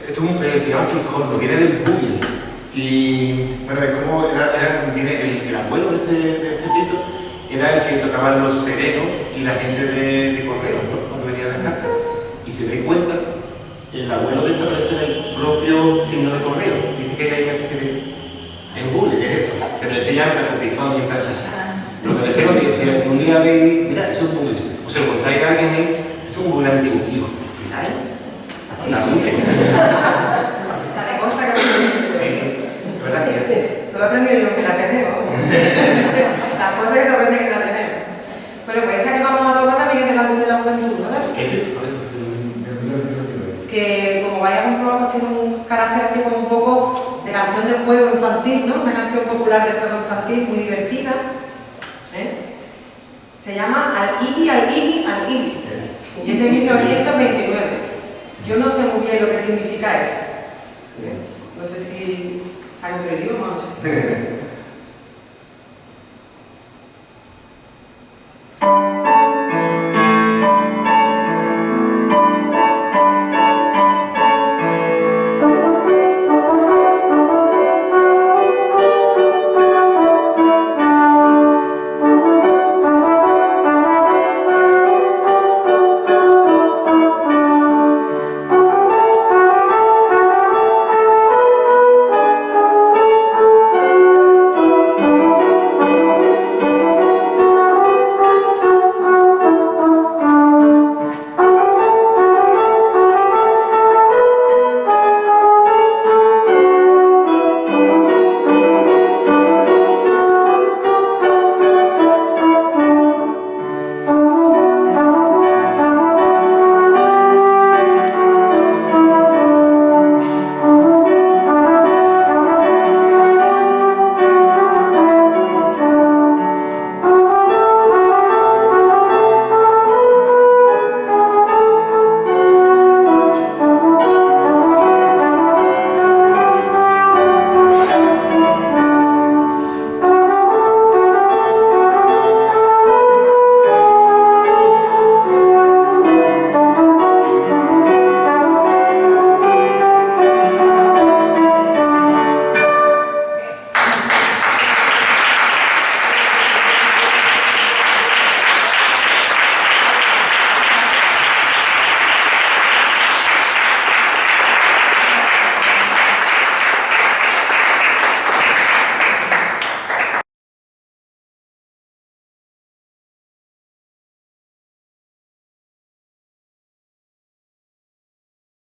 Esto es se llama Filcorno, viene del buggy. Y bueno, es como viene el abuelo de este pito, era el que tocaba los serenos y la gente de correo, ¿no? Cuando venían las cartas. Y si os dais cuenta, el abuelo de esto aparece en el propio signo de correo. Dice que hay una especie de. Es buggy, que es esto. Pero este ya me conquistó y en plan chachá. Lo que refiero es que si un día veis, mira, eso es un buggy. O se lo contáis a alguien ahí, esto es un buggy antiguo, tío.
La de cosas que solo he aprendido yo que la tenemos. Las cosas que se aprenden que la tenemos. Bueno, pues esta que vamos a tocar también es del álbum de la juventud, ¿verdad? Que como vais a comprobar, pues tiene un carácter así como un poco de canción de juego infantil, ¿no? Una canción popular de juego infantil muy divertida. Se llama Al Iggy, Al Iggy, Al Iggy. Y es de 1929. Yo no sé muy bien lo que significa eso. No sé si está en otro idioma, no sé.